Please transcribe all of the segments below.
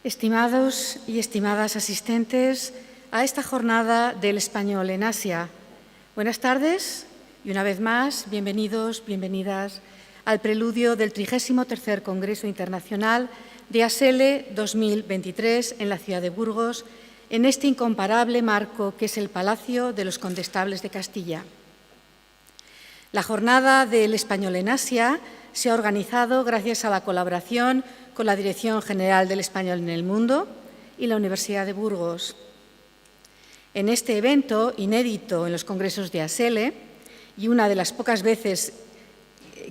Estimados y estimadas asistentes a esta jornada del español en Asia, buenas tardes y una vez más, bienvenidos, bienvenidas al preludio del 33º Congreso Internacional de ASELE 2023 en la ciudad de Burgos, en este incomparable marco que es el Palacio de los Condestables de Castilla. La jornada del español en Asia se ha organizado gracias a la colaboración con la Dirección General del Español en el Mundo y la Universidad de Burgos. En este evento, inédito en los congresos de ASELE, y una de las pocas veces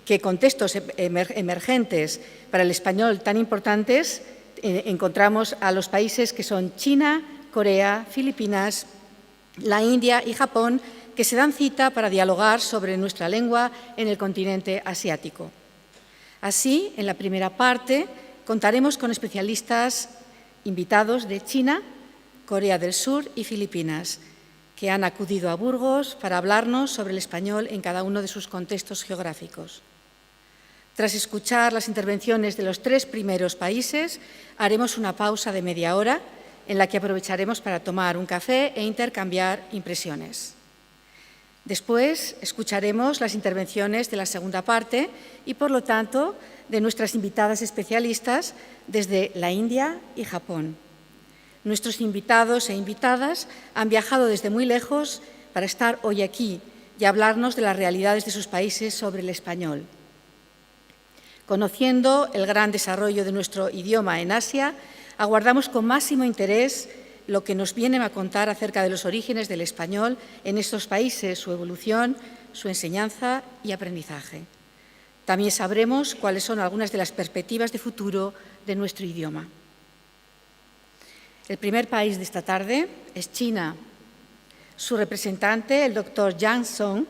que contextos emergentes para el español tan importantes, encontramos a los países que son China, Corea, Filipinas, la India y Japón, que se dan cita para dialogar sobre nuestra lengua en el continente asiático. Así, en la primera parte, contaremos con especialistas invitados de China, Corea del Sur y Filipinas, que han acudido a Burgos para hablarnos sobre el español en cada uno de sus contextos geográficos. Tras escuchar las intervenciones de los tres primeros países, haremos una pausa de media hora en la que aprovecharemos para tomar un café e intercambiar impresiones. Después escucharemos las intervenciones de la segunda parte y, por lo tanto, de nuestras invitadas especialistas desde la India y Japón. Nuestros invitados e invitadas han viajado desde muy lejos para estar hoy aquí y hablarnos de las realidades de sus países sobre el español. Conociendo el gran desarrollo de nuestro idioma en Asia, aguardamos con máximo interés lo que nos vienen a contar acerca de los orígenes del español en estos países, su evolución, su enseñanza y aprendizaje. También sabremos cuáles son algunas de las perspectivas de futuro de nuestro idioma. El primer país de esta tarde es China. Su representante, el doctor Yang Song,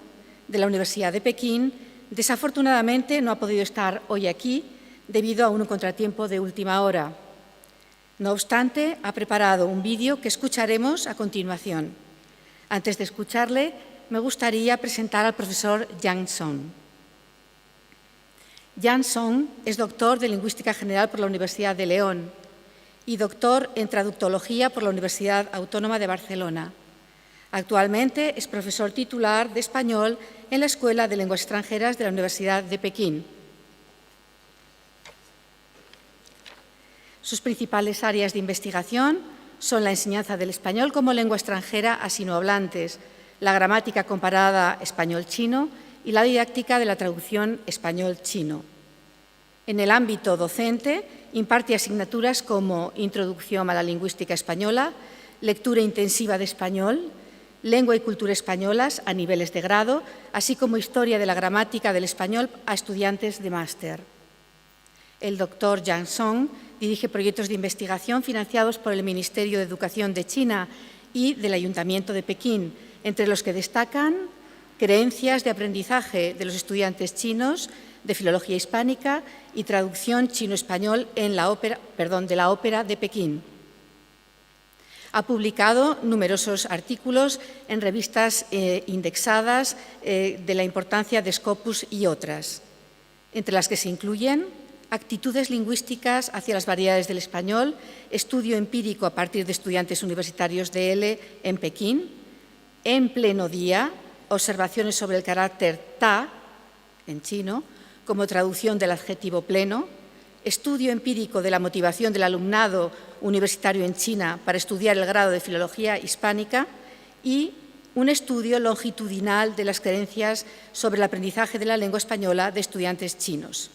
de la Universidad de Pekín, desafortunadamente no ha podido estar hoy aquí debido a un contratiempo de última hora. No obstante, ha preparado un vídeo que escucharemos a continuación. Antes de escucharle, me gustaría presentar al profesor Yang Song. Yang Song es doctor de Lingüística General por la Universidad de León y doctor en Traductología por la Universidad Autónoma de Barcelona. Actualmente es profesor titular de español en la Escuela de Lenguas Extranjeras de la Universidad de Pekín. Sus principales áreas de investigación son la enseñanza del español como lengua extranjera a sinohablantes, la gramática comparada español-chino y la didáctica de la traducción español-chino. En el ámbito docente, imparte asignaturas como Introducción a la Lingüística Española, Lectura Intensiva de Español, Lengua y Cultura Españolas a niveles de grado, así como Historia de la Gramática del Español a estudiantes de máster. El doctor Yang Song dirige proyectos de investigación financiados por el Ministerio de Educación de China y del Ayuntamiento de Pekín, entre los que destacan creencias de aprendizaje de los estudiantes chinos, de filología hispánica y traducción chino-español de la ópera de Pekín. Ha publicado numerosos artículos en revistas indexadas de la importancia de Scopus y otras, entre las que se incluyen Actitudes lingüísticas hacia las variedades del español, estudio empírico a partir de estudiantes universitarios de ELE en Pekín, En pleno día, observaciones sobre el carácter ta, en chino, como traducción del adjetivo pleno, estudio empírico de la motivación del alumnado universitario en China para estudiar el grado de filología hispánica y un estudio longitudinal de las creencias sobre el aprendizaje de la lengua española de estudiantes chinos.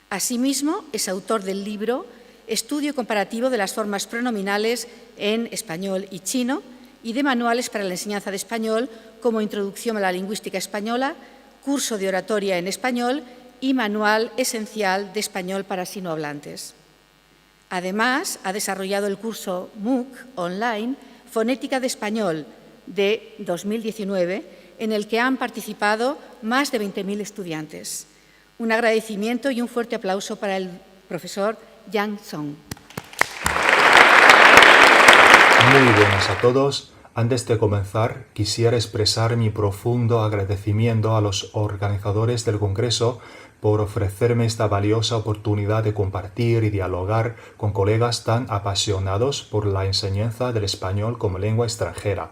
Asimismo, es autor del libro Estudio comparativo de las formas pronominales en español y chino y de manuales para la enseñanza de español como Introducción a la Lingüística Española, Curso de Oratoria en Español y Manual Esencial de Español para Sinohablantes. Además, ha desarrollado el curso MOOC online Fonética de Español de 2019, en el que han participado más de 20.000 estudiantes. Un agradecimiento y un fuerte aplauso para el profesor Yang Song. Muy buenas a todos. Antes de comenzar, quisiera expresar mi profundo agradecimiento a los organizadores del Congreso por ofrecerme esta valiosa oportunidad de compartir y dialogar con colegas tan apasionados por la enseñanza del español como lengua extranjera.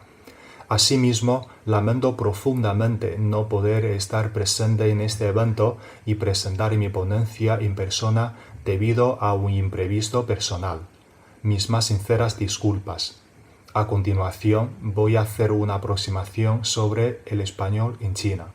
Asimismo, lamento profundamente no poder estar presente en este evento y presentar mi ponencia en persona debido a un imprevisto personal. Mis más sinceras disculpas. A continuación, voy a hacer una aproximación sobre el español en China.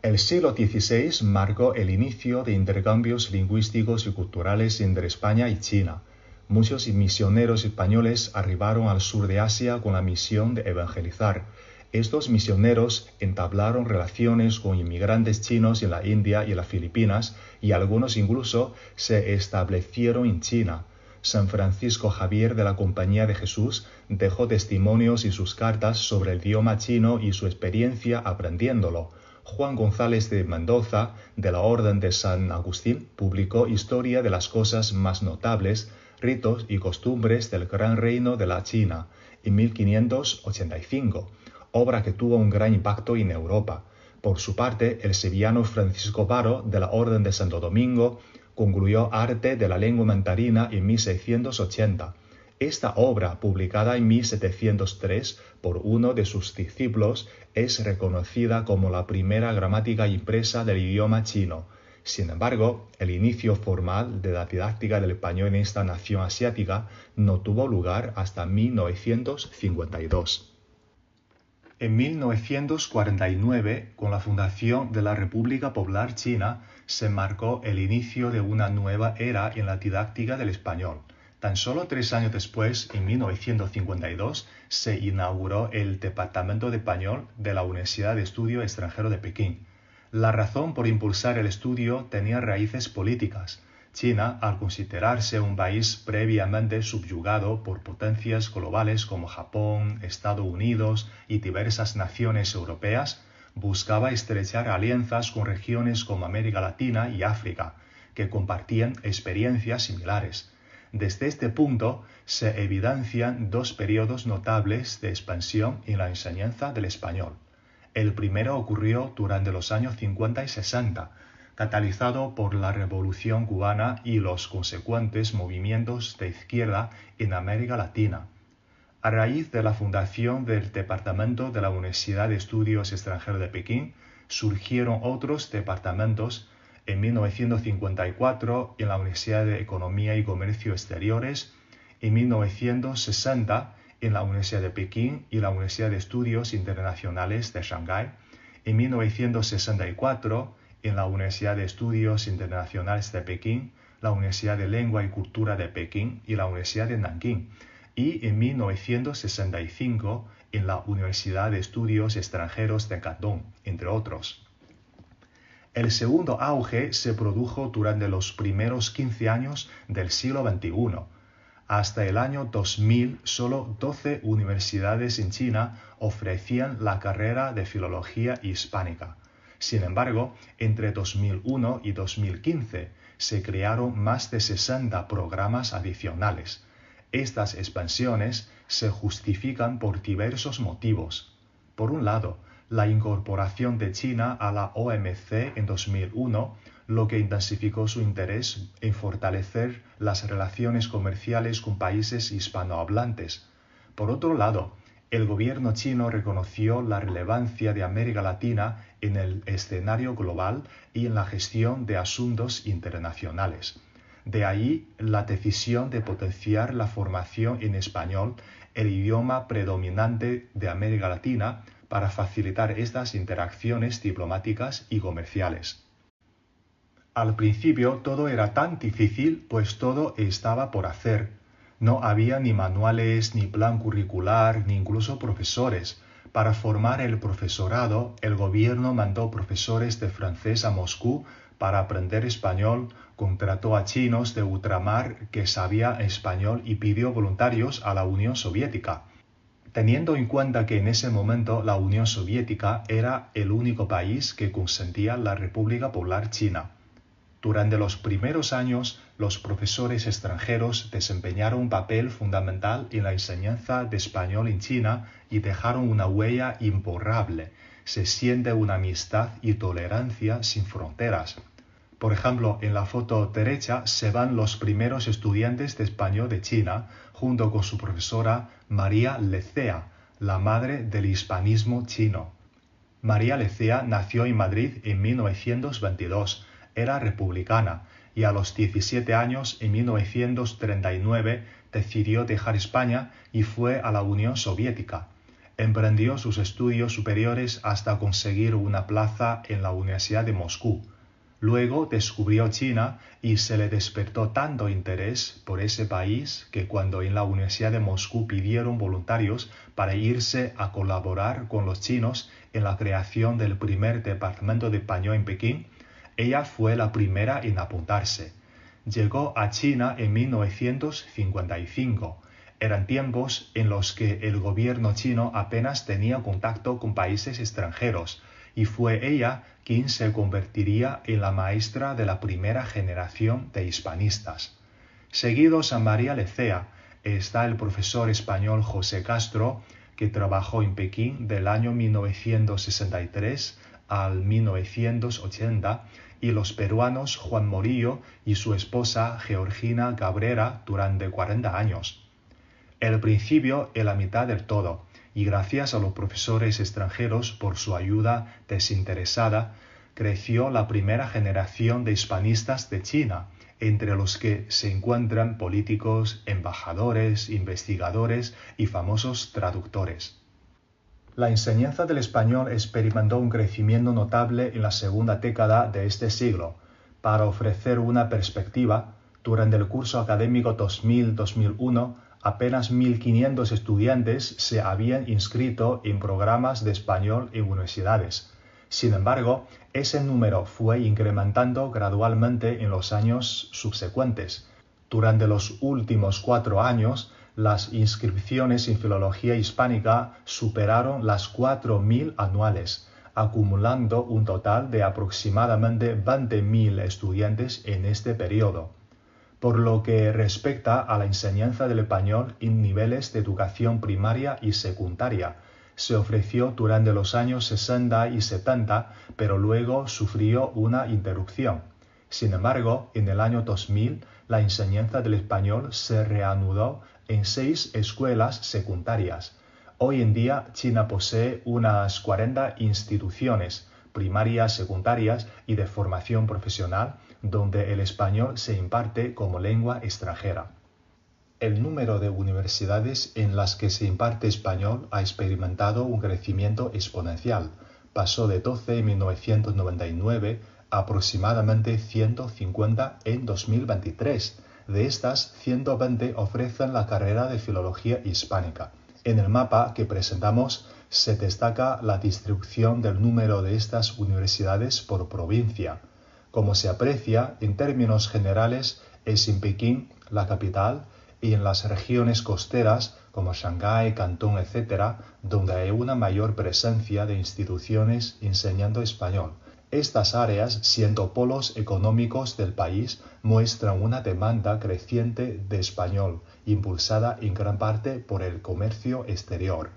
El siglo XVI marcó el inicio de intercambios lingüísticos y culturales entre España y China. Muchos misioneros españoles arribaron al sur de Asia con la misión de evangelizar. Estos misioneros entablaron relaciones con inmigrantes chinos en la India y las Filipinas, y algunos incluso se establecieron en China. San Francisco Javier de la Compañía de Jesús dejó testimonios en sus cartas sobre el idioma chino y su experiencia aprendiéndolo. Juan González de Mendoza, de la Orden de San Agustín, publicó Historia de las cosas más notables, ritos y costumbres del Gran Reino de la China, en 1585, obra que tuvo un gran impacto en Europa. Por su parte, el sevillano Francisco Varo, de la Orden de Santo Domingo, concluyó Arte de la lengua mandarina en 1680. Esta obra, publicada en 1703 por uno de sus discípulos, es reconocida como la primera gramática impresa del idioma chino. Sin embargo, el inicio formal de la didáctica del español en esta nación asiática no tuvo lugar hasta 1952. En 1949, con la fundación de la República Popular China, se marcó el inicio de una nueva era en la didáctica del español. Tan solo 3 años después, en 1952, se inauguró el Departamento de Español de la Universidad de Estudio Extranjero de Pekín. La razón por impulsar el estudio tenía raíces políticas. China, al considerarse un país previamente subyugado por potencias globales como Japón, Estados Unidos y diversas naciones europeas, buscaba estrechar alianzas con regiones como América Latina y África, que compartían experiencias similares. Desde este punto se evidencian 2 periodos notables de expansión en la enseñanza del español. El primero ocurrió durante los años 50 y 60, catalizado por la Revolución cubana y los consecuentes movimientos de izquierda en América Latina. A raíz de la fundación del Departamento de la Universidad de Estudios Extranjeros de Pekín, surgieron otros departamentos. En 1954 en la Universidad de Economía y Comercio Exteriores, en 1960 en la Universidad de Pekín y la Universidad de Estudios Internacionales de Shanghái, en 1964 en la Universidad de Estudios Internacionales de Pekín, la Universidad de Lengua y Cultura de Pekín y la Universidad de Nankín, y en 1965 en la Universidad de Estudios Extranjeros de Cantón, entre otros. El segundo auge se produjo durante los primeros 15 años del siglo XXI. Hasta el año 2000, solo 12 universidades en China ofrecían la carrera de Filología Hispánica. Sin embargo, entre 2001 y 2015 se crearon más de 60 programas adicionales. Estas expansiones se justifican por diversos motivos. Por un lado, la incorporación de China a la OMC en 2001, lo que intensificó su interés en fortalecer las relaciones comerciales con países hispanohablantes. Por otro lado, el gobierno chino reconoció la relevancia de América Latina en el escenario global y en la gestión de asuntos internacionales. De ahí la decisión de potenciar la formación en español, el idioma predominante de América Latina, para facilitar estas interacciones diplomáticas y comerciales. Al principio todo era tan difícil, pues todo estaba por hacer. No había ni manuales, ni plan curricular, ni incluso profesores. Para formar el profesorado, el gobierno mandó profesores de francés a Moscú para aprender español, contrató a chinos de ultramar que sabían español y pidió voluntarios a la Unión Soviética. Teniendo en cuenta que en ese momento la Unión Soviética era el único país que consentía la República Popular China. Durante los primeros años, los profesores extranjeros desempeñaron un papel fundamental en la enseñanza de español en China y dejaron una huella imborrable. se siente una amistad y tolerancia sin fronteras. Por ejemplo, en la foto derecha se van los primeros estudiantes de español de China junto con su profesora María Lecea, la madre del hispanismo chino. María Lecea nació en Madrid en 1922, era republicana y a los 17 años, en 1939, decidió dejar España y fue a la Unión Soviética. Emprendió sus estudios superiores hasta conseguir una plaza en la Universidad de Moscú. Luego descubrió China y se le despertó tanto interés por ese país que cuando en la Universidad de Moscú pidieron voluntarios para irse a colaborar con los chinos en la creación del primer departamento de español en Pekín, ella fue la primera en apuntarse. Llegó a China en 1955. Eran tiempos en los que el gobierno chino apenas tenía contacto con países extranjeros, y fue ella quien se convertiría en la maestra de la primera generación de hispanistas. Seguidos a María Lecea está el profesor español José Castro, que trabajó en Pekín del año 1963 al 1980, y los peruanos Juan Morillo y su esposa Georgina Cabrera durante 40 años. El principio es la mitad del todo, y gracias a los profesores extranjeros por su ayuda desinteresada, creció la primera generación de hispanistas de China, entre los que se encuentran políticos, embajadores, investigadores y famosos traductores. La enseñanza del español experimentó un crecimiento notable en la segunda década de este siglo. Para ofrecer una perspectiva, durante el curso académico 2000-2001, apenas 1.500 estudiantes se habían inscrito en programas de español en universidades. Sin embargo, ese número fue incrementando gradualmente en los años subsecuentes. Durante los últimos 4 años, las inscripciones en filología hispánica superaron las 4.000 anuales, acumulando un total de aproximadamente 20.000 estudiantes en este periodo. Por lo que respecta a la enseñanza del español en niveles de educación primaria y secundaria, se ofreció durante los años 60 y 70, pero luego sufrió una interrupción. Sin embargo, en el año 2000, la enseñanza del español se reanudó en 6 escuelas secundarias. Hoy en día, China posee unas 40 instituciones primarias, secundarias y de formación profesional, donde el español se imparte como lengua extranjera. El número de universidades en las que se imparte español ha experimentado un crecimiento exponencial. Pasó de 12 en 1999 a aproximadamente 150 en 2023. De estas, 120 ofrecen la carrera de Filología Hispánica. En el mapa que presentamos se destaca la distribución del número de estas universidades por provincia. Como se aprecia, en términos generales, es en Pekín, la capital, y en las regiones costeras como Shanghái, Cantón, etc., donde hay una mayor presencia de instituciones enseñando español. Estas áreas, siendo polos económicos del país, muestran una demanda creciente de español, impulsada en gran parte por el comercio exterior.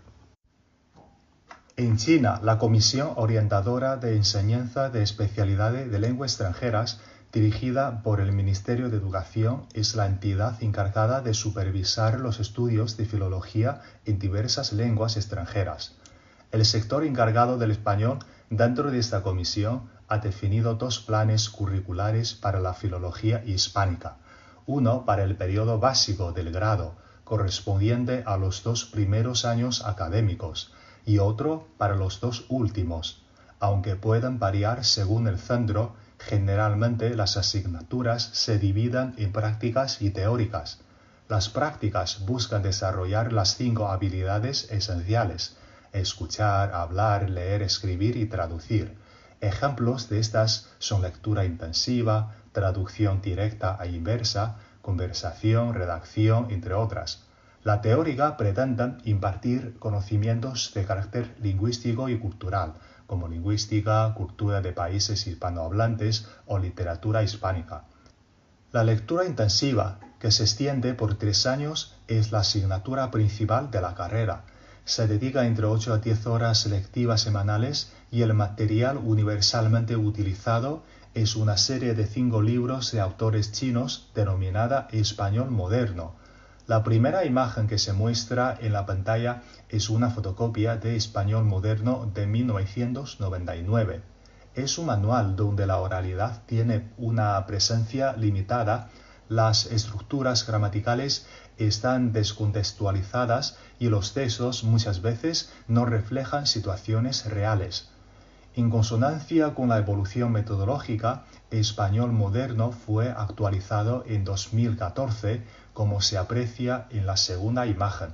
En China, la Comisión Orientadora de Enseñanza de Especialidades de Lenguas Extranjeras, dirigida por el Ministerio de Educación, es la entidad encargada de supervisar los estudios de filología en diversas lenguas extranjeras. El sector encargado del español dentro de esta comisión ha definido 2 planes curriculares para la filología hispánica. Uno para el periodo básico del grado, correspondiente a los 2 primeros años académicos, y otro para los 2 últimos. Aunque puedan variar según el centro, generalmente las asignaturas se dividen en prácticas y teóricas. Las prácticas buscan desarrollar las 5 habilidades esenciales: escuchar, hablar, leer, escribir y traducir. Ejemplos de estas son lectura intensiva, traducción directa e inversa, conversación, redacción, entre otras. La teórica pretende impartir conocimientos de carácter lingüístico y cultural, como lingüística, cultura de países hispanohablantes o literatura hispánica. La lectura intensiva, que se extiende por 3 años, es la asignatura principal de la carrera. Se dedica entre 8 a 10 horas lectivas semanales y el material universalmente utilizado es una serie de 5 libros de autores chinos denominada Español Moderno. La primera imagen que se muestra en la pantalla es una fotocopia de Español Moderno de 1999. Es un manual donde la oralidad tiene una presencia limitada, las estructuras gramaticales están descontextualizadas y los textos muchas veces no reflejan situaciones reales. En consonancia con la evolución metodológica, Español Moderno fue actualizado en 2014, como se aprecia en la segunda imagen.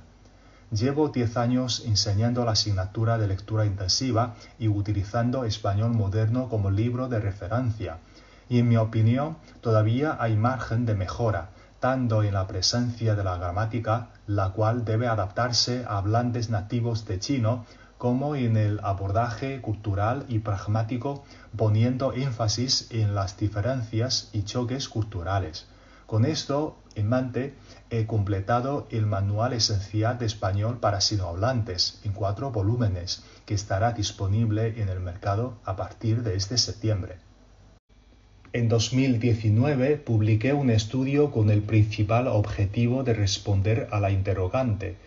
Llevo 10 años enseñando la asignatura de lectura intensiva y utilizando Español Moderno como libro de referencia, y en mi opinión todavía hay margen de mejora, tanto en la presencia de la gramática, la cual debe adaptarse a hablantes nativos de chino, como en el abordaje cultural y pragmático, poniendo énfasis en las diferencias y choques culturales. Con esto en mente, he completado el Manual Esencial de Español para Sinohablantes en 4 volúmenes, que estará disponible en el mercado a partir de este septiembre. En 2019 publiqué un estudio con el principal objetivo de responder a la interrogante: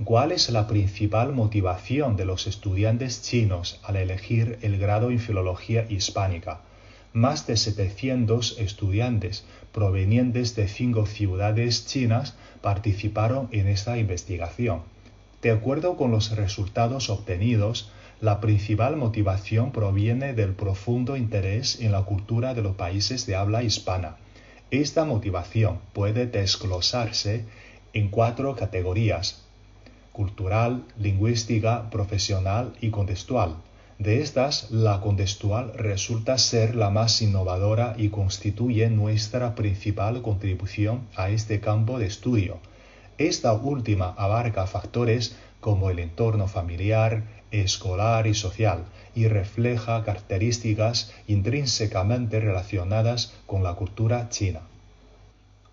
¿cuál es la principal motivación de los estudiantes chinos al elegir el grado en Filología Hispánica? Más de 700 estudiantes provenientes de 5 ciudades chinas participaron en esta investigación. De acuerdo con los resultados obtenidos, la principal motivación proviene del profundo interés en la cultura de los países de habla hispana. Esta motivación puede desglosarse en 4 categorías: cultural, lingüística, profesional y contextual. De estas, la contextual resulta ser la más innovadora y constituye nuestra principal contribución a este campo de estudio. Esta última abarca factores como el entorno familiar, escolar y social, y refleja características intrínsecamente relacionadas con la cultura china.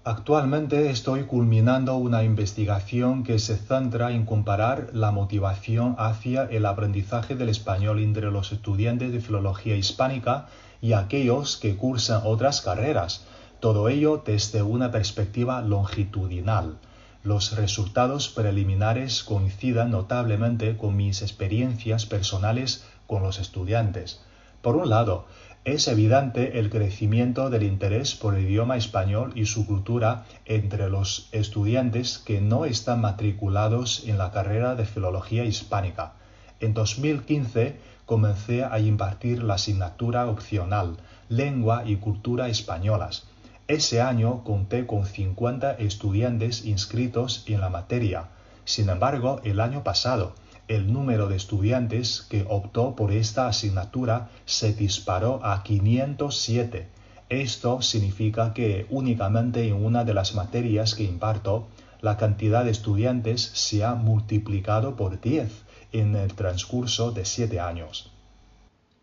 Actualmente estoy culminando una investigación que se centra en comparar la motivación hacia el aprendizaje del español entre los estudiantes de Filología Hispánica y aquellos que cursan otras carreras, todo ello desde una perspectiva longitudinal. Los resultados preliminares coinciden notablemente con mis experiencias personales con los estudiantes. Por un lado, es evidente el crecimiento del interés por el idioma español y su cultura entre los estudiantes que no están matriculados en la carrera de Filología Hispánica. En 2015 comencé a impartir la asignatura opcional Lengua y Cultura Españolas. Ese año conté con 50 estudiantes inscritos en la materia. Sin embargo, el año pasado, el número de estudiantes que optó por esta asignatura se disparó a 507. Esto significa que únicamente en una de las materias que imparto, la cantidad de estudiantes se ha multiplicado por 10 en el transcurso de 7 años.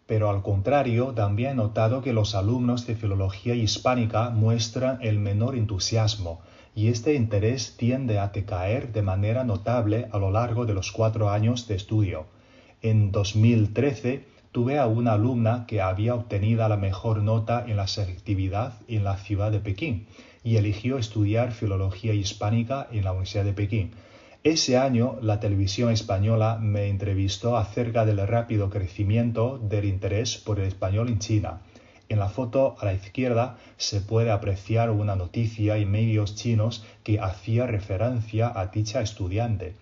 Pero al contrario, también he notado que los alumnos de Filología Hispánica muestran el menor entusiasmo, y este interés tiende a decaer de manera notable a lo largo de los 4 años de estudio. En 2013 tuve a una alumna que había obtenido la mejor nota en la selectividad en la ciudad de Pekín y eligió estudiar Filología Hispánica en la Universidad de Pekín. Ese año, la televisión española me entrevistó acerca del rápido crecimiento del interés por el español en China. En la foto a la izquierda se puede apreciar una noticia en medios chinos que hacía referencia a dicha estudiante.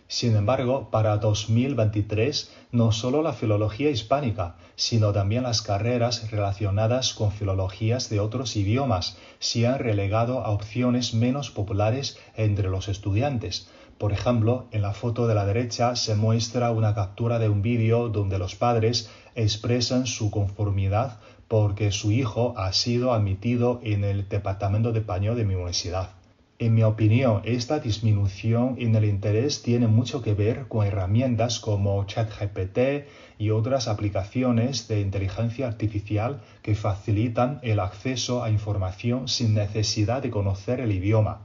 Sin embargo, para 2023, no solo la filología hispánica, sino también las carreras relacionadas con filologías de otros idiomas se han relegado a opciones menos populares entre los estudiantes. Por ejemplo, en la foto de la derecha se muestra una captura de un vídeo donde los padres expresan su conformidad porque su hijo ha sido admitido en el departamento de español de mi universidad. En mi opinión, esta disminución en el interés tiene mucho que ver con herramientas como ChatGPT y otras aplicaciones de inteligencia artificial que facilitan el acceso a información sin necesidad de conocer el idioma.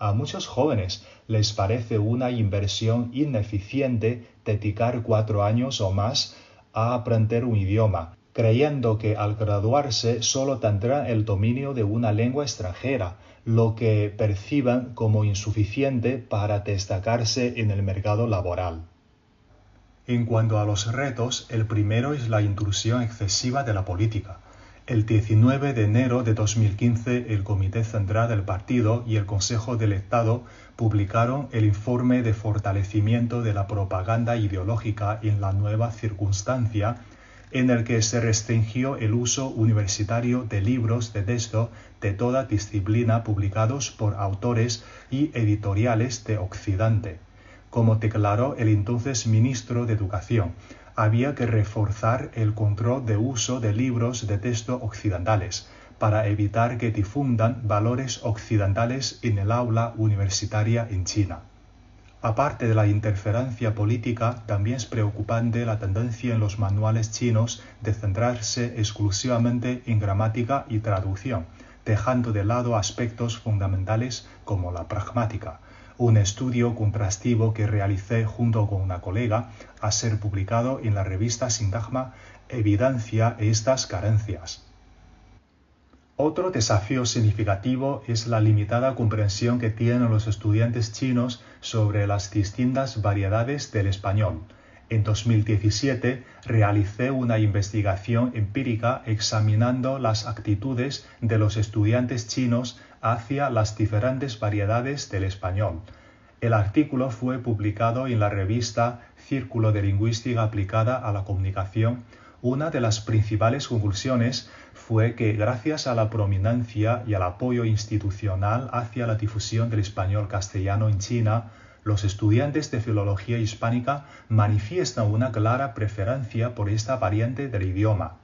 A muchos jóvenes les parece una inversión ineficiente dedicar 4 años o más a aprender un idioma, creyendo que al graduarse solo tendrán el dominio de una lengua extranjera, lo que perciben como insuficiente para destacarse en el mercado laboral. En cuanto a los retos, el primero es la intrusión excesiva de la política. El 19 de enero de 2015, el Comité Central del Partido y el Consejo del Estado publicaron el informe de fortalecimiento de la propaganda ideológica en la nueva circunstancia, en el que se restringió el uso universitario de libros de texto de toda disciplina publicados por autores y editoriales de Occidente. Como declaró el entonces ministro de Educación, había que reforzar el control de uso de libros de texto occidentales para evitar que difundan valores occidentales en el aula universitaria en China. Aparte de la interferencia política, también es preocupante la tendencia en los manuales chinos de centrarse exclusivamente en gramática y traducción, dejando de lado aspectos fundamentales como la pragmática. Un estudio contrastivo que realicé junto con una colega, a ser publicado en la revista Sintagma, evidencia estas carencias. Otro desafío significativo es la limitada comprensión que tienen los estudiantes chinos sobre las distintas variedades del español. En 2017 realicé una investigación empírica examinando las actitudes de los estudiantes chinos hacia las diferentes variedades del español. El artículo fue publicado en la revista Círculo de Lingüística Aplicada a la Comunicación. Una de las principales conclusiones fue que gracias a la prominencia y al apoyo institucional hacia la difusión del español castellano en China, los estudiantes de filología hispánica manifiestan una clara preferencia por esta variante del idioma.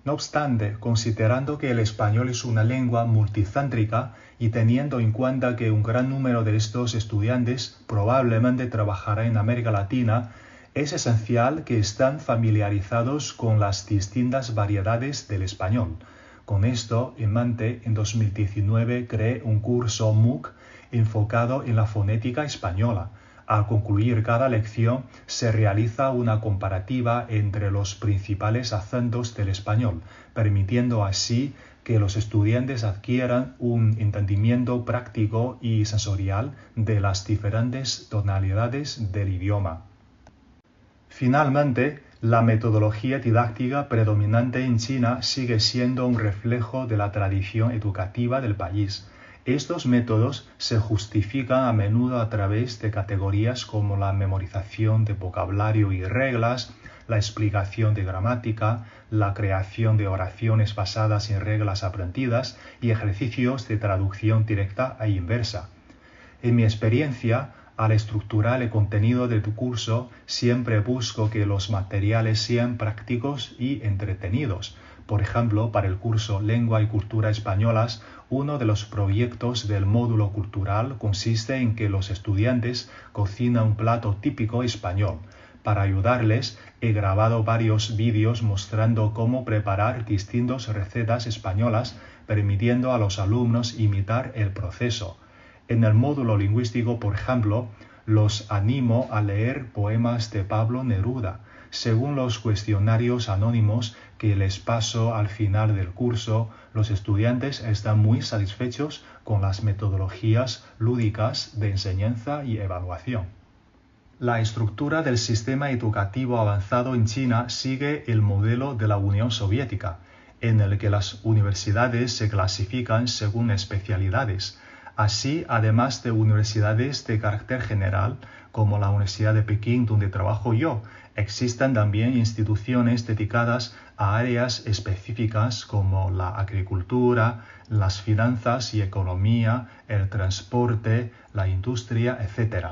No obstante, considerando que el español es una lengua multicéntrica y teniendo en cuenta que un gran número de estos estudiantes probablemente trabajará en América Latina, es esencial que estén familiarizados con las distintas variedades del español. Con esto en mente, en 2019 creé un curso MOOC enfocado en la fonética española. Al concluir cada lección, se realiza una comparativa entre los principales acentos del español, permitiendo así que los estudiantes adquieran un entendimiento práctico y sensorial de las diferentes tonalidades del idioma. Finalmente, la metodología didáctica predominante en China sigue siendo un reflejo de la tradición educativa del país. Estos métodos se justifican a menudo a través de categorías como la memorización de vocabulario y reglas, la explicación de gramática, la creación de oraciones basadas en reglas aprendidas y ejercicios de traducción directa e inversa. En mi experiencia, al estructurar el contenido de tu curso, siempre busco que los materiales sean prácticos y entretenidos. Por ejemplo, para el curso Lengua y Cultura Españolas, uno de los proyectos del módulo cultural consiste en que los estudiantes cocinan un plato típico español. Para ayudarles, he grabado varios vídeos mostrando cómo preparar distintas recetas españolas, permitiendo a los alumnos imitar el proceso. En el módulo lingüístico, por ejemplo, los animo a leer poemas de Pablo Neruda. Según los cuestionarios anónimos que les paso al final del curso, los estudiantes están muy satisfechos con las metodologías lúdicas de enseñanza y evaluación. La estructura del sistema educativo avanzado en China sigue el modelo de la Unión Soviética, en el que las universidades se clasifican según especialidades. Así, además de universidades de carácter general, como la Universidad de Pekín, donde trabajo yo, existen también instituciones dedicadas a áreas específicas como la agricultura, las finanzas y economía, el transporte, la industria, etc.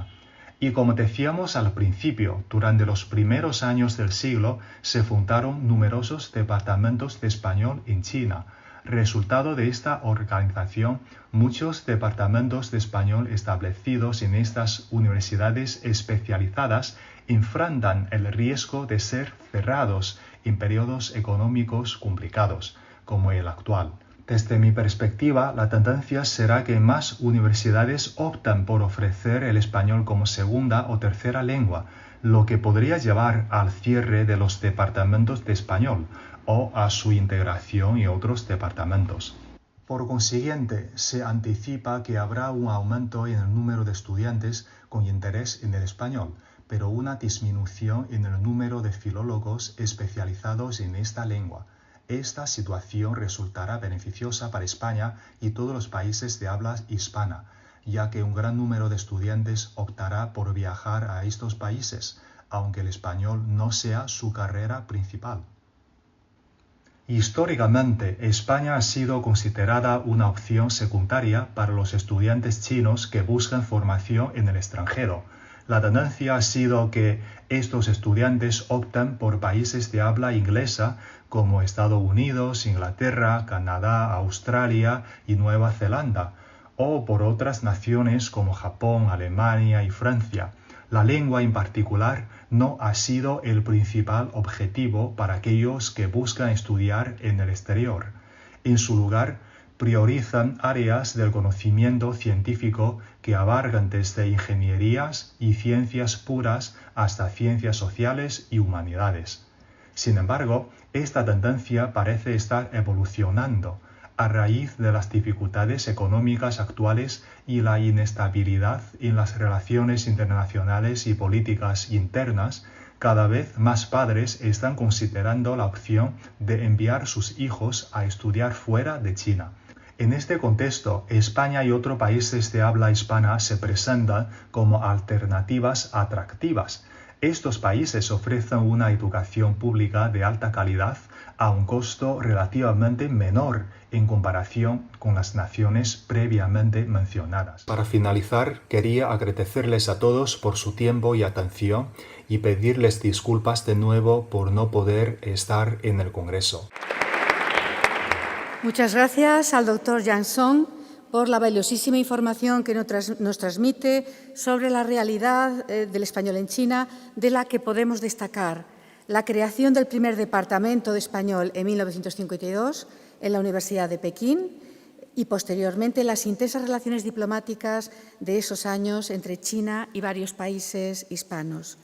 Y como decíamos al principio, durante los primeros años del siglo se fundaron numerosos departamentos de español en China. Resultado de esta organización, muchos departamentos de español establecidos en estas universidades especializadas enfrentan el riesgo de ser cerrados en periodos económicos complicados, como el actual. Desde mi perspectiva, la tendencia será que más universidades optan por ofrecer el español como segunda o tercera lengua, lo que podría llevar al cierre de los departamentos de español o a su integración en otros departamentos. Por consiguiente, se anticipa que habrá un aumento en el número de estudiantes con interés en el español, pero una disminución en el número de filólogos especializados en esta lengua. Esta situación resultará beneficiosa para España y todos los países de habla hispana, ya que un gran número de estudiantes optará por viajar a estos países, aunque el español no sea su carrera principal. Históricamente, España ha sido considerada una opción secundaria para los estudiantes chinos que buscan formación en el extranjero. La tendencia ha sido que estos estudiantes optan por países de habla inglesa como Estados Unidos, Inglaterra, Canadá, Australia y Nueva Zelanda, o por otras naciones como Japón, Alemania y Francia. La lengua en particular no ha sido el principal objetivo para aquellos que buscan estudiar en el exterior. En su lugar, priorizan áreas del conocimiento científico que abarcan desde ingenierías y ciencias puras hasta ciencias sociales y humanidades. Sin embargo, esta tendencia parece estar evolucionando a raíz de las dificultades económicas actuales y la inestabilidad en las relaciones internacionales y políticas internas. Cada vez más padres están considerando la opción de enviar sus hijos a estudiar fuera de China. En este contexto, España y otros países de habla hispana se presentan como alternativas atractivas. Estos países ofrecen una educación pública de alta calidad a un costo relativamente menor en comparación con las naciones previamente mencionadas. Para finalizar, quería agradecerles a todos por su tiempo y atención y pedirles disculpas de nuevo por no poder estar en el Congreso. Muchas gracias al doctor Yang Song por la valiosísima información que nos transmite sobre la realidad del español en China, de la que podemos destacar la creación del primer departamento de español en 1952 en la Universidad de Pekín y posteriormente las intensas relaciones diplomáticas de esos años entre China y varios países hispanos.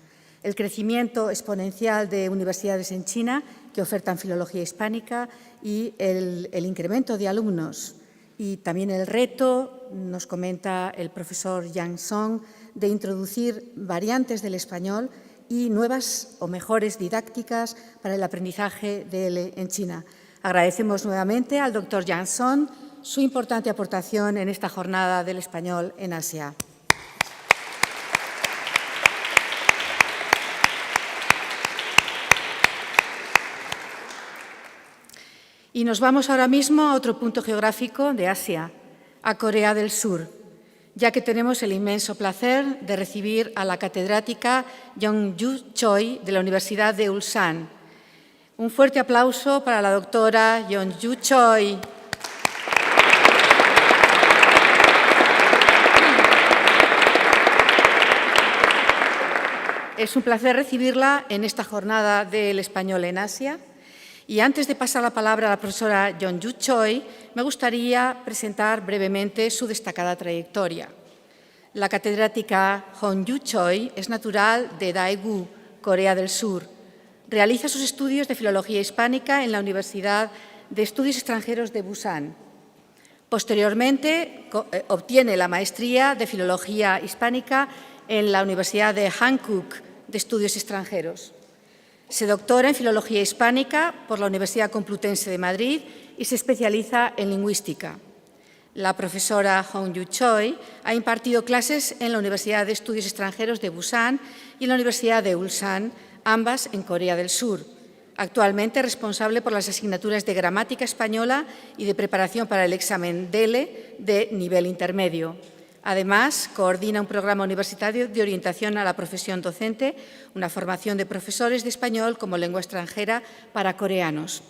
El crecimiento exponencial de universidades en China que ofertan filología hispánica y el incremento de alumnos. Y también el reto, nos comenta el profesor Yang Song, de introducir variantes del español y nuevas o mejores didácticas para el aprendizaje de él en China. Agradecemos nuevamente al doctor Yang Song su importante aportación en esta jornada del español en Asia. Y nos vamos ahora mismo a otro punto geográfico de Asia, a Corea del Sur, ya que tenemos el inmenso placer de recibir a la catedrática Young-Ju Choi de la Universidad de Ulsan. Un fuerte aplauso para la doctora Young-Ju Choi. Es un placer recibirla en esta jornada del español en Asia. Y antes de pasar la palabra a la profesora Young-Ju Choi, me gustaría presentar brevemente su destacada trayectoria. La catedrática Young-Ju Choi es natural de Daegu, Corea del Sur. Realiza sus estudios de Filología Hispánica en la Universidad de Estudios Extranjeros de Busan. Posteriormente, obtiene la maestría de Filología Hispánica en la Universidad de Hankook de Estudios Extranjeros. Se doctora en Filología Hispánica por la Universidad Complutense de Madrid y se especializa en lingüística. La profesora Young-Ju Choi ha impartido clases en la Universidad de Estudios Extranjeros de Busan y en la Universidad de Ulsan, ambas en Corea del Sur. Actualmente responsable por las asignaturas de Gramática Española y de Preparación para el examen DELE de nivel intermedio. Además, coordina un programa universitario de orientación a la profesión docente, una formación de profesores de español como lengua extranjera para coreanos.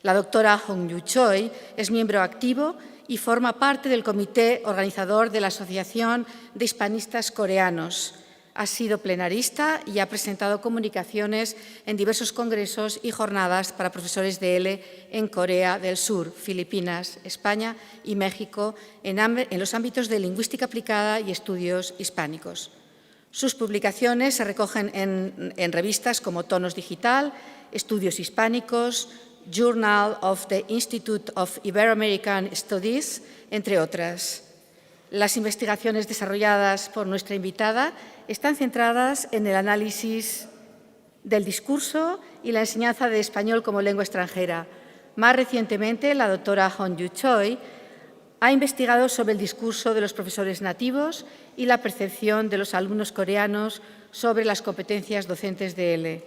La doctora Young-Ju Choi es miembro activo y forma parte del comité organizador de la Asociación de Hispanistas Coreanos, Ha sido plenarista y ha presentado comunicaciones en diversos congresos y jornadas para profesores de ELE en Corea del Sur, Filipinas, España y México en los ámbitos de lingüística aplicada y estudios hispánicos. Sus publicaciones se recogen en revistas como Tonos Digital, Estudios Hispánicos, Journal of the Institute of Ibero-American Studies, entre otras. Las investigaciones desarrolladas por nuestra invitada están centradas en el análisis del discurso y la enseñanza de español como lengua extranjera. Más recientemente, la doctora Hong-Yu Choi ha investigado sobre el discurso de los profesores nativos y la percepción de los alumnos coreanos sobre las competencias docentes de ELE.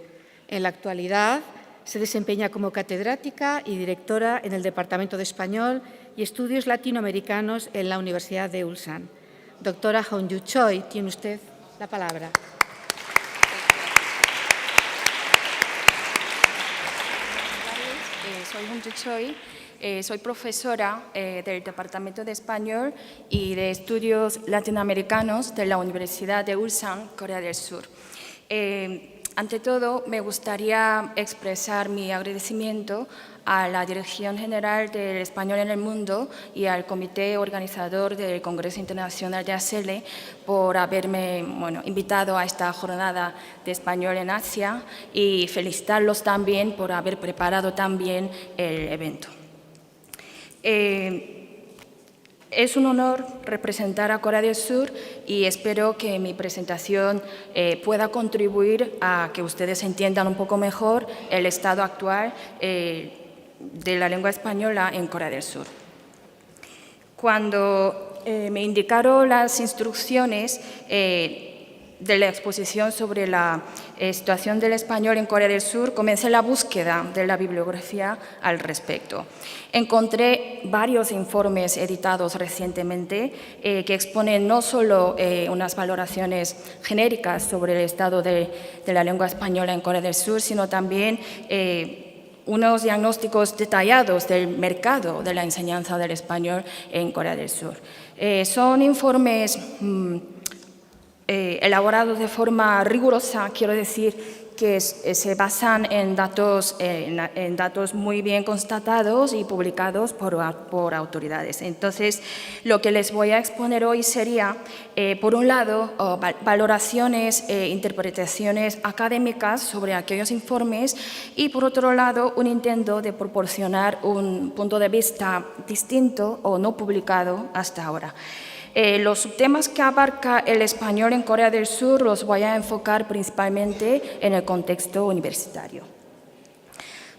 En la actualidad, se desempeña como catedrática y directora en el Departamento de Español y Estudios Latinoamericanos en la Universidad de Ulsan. Doctora Hong-Yu Choi, tiene usted la palabra. Soy Hong-Yu Choi, soy profesora del Departamento de Español y de Estudios Latinoamericanos de la Universidad de Ulsan, Corea del Sur. Ante todo, me gustaría expresar mi agradecimiento a la Dirección General del Español en el Mundo y al Comité Organizador del Congreso Internacional de ASELE por haberme invitado a esta jornada de español en Asia y felicitarlos también por haber preparado tan bien el evento. Es un honor representar a Corea del Sur y espero que mi presentación pueda contribuir a que ustedes entiendan un poco mejor el estado actual de la lengua española en Corea del Sur. Cuando me indicaron las instrucciones de la exposición sobre la situación del español en Corea del Sur, comencé la búsqueda de la bibliografía al respecto. Encontré varios informes editados recientemente que exponen no solo unas valoraciones genéricas sobre el estado de la lengua española en Corea del Sur, sino también unos diagnósticos detallados del mercado de la enseñanza del español en Corea del Sur. Son informes elaborados de forma rigurosa, quiero decir que se basan en datos muy bien constatados y publicados por autoridades. Entonces, lo que les voy a exponer hoy sería, por un lado, valoraciones e interpretaciones académicas sobre aquellos informes y, por otro lado, un intento de proporcionar un punto de vista distinto o no publicado hasta ahora. Los subtemas que abarca el español en Corea del Sur los voy a enfocar principalmente en el contexto universitario.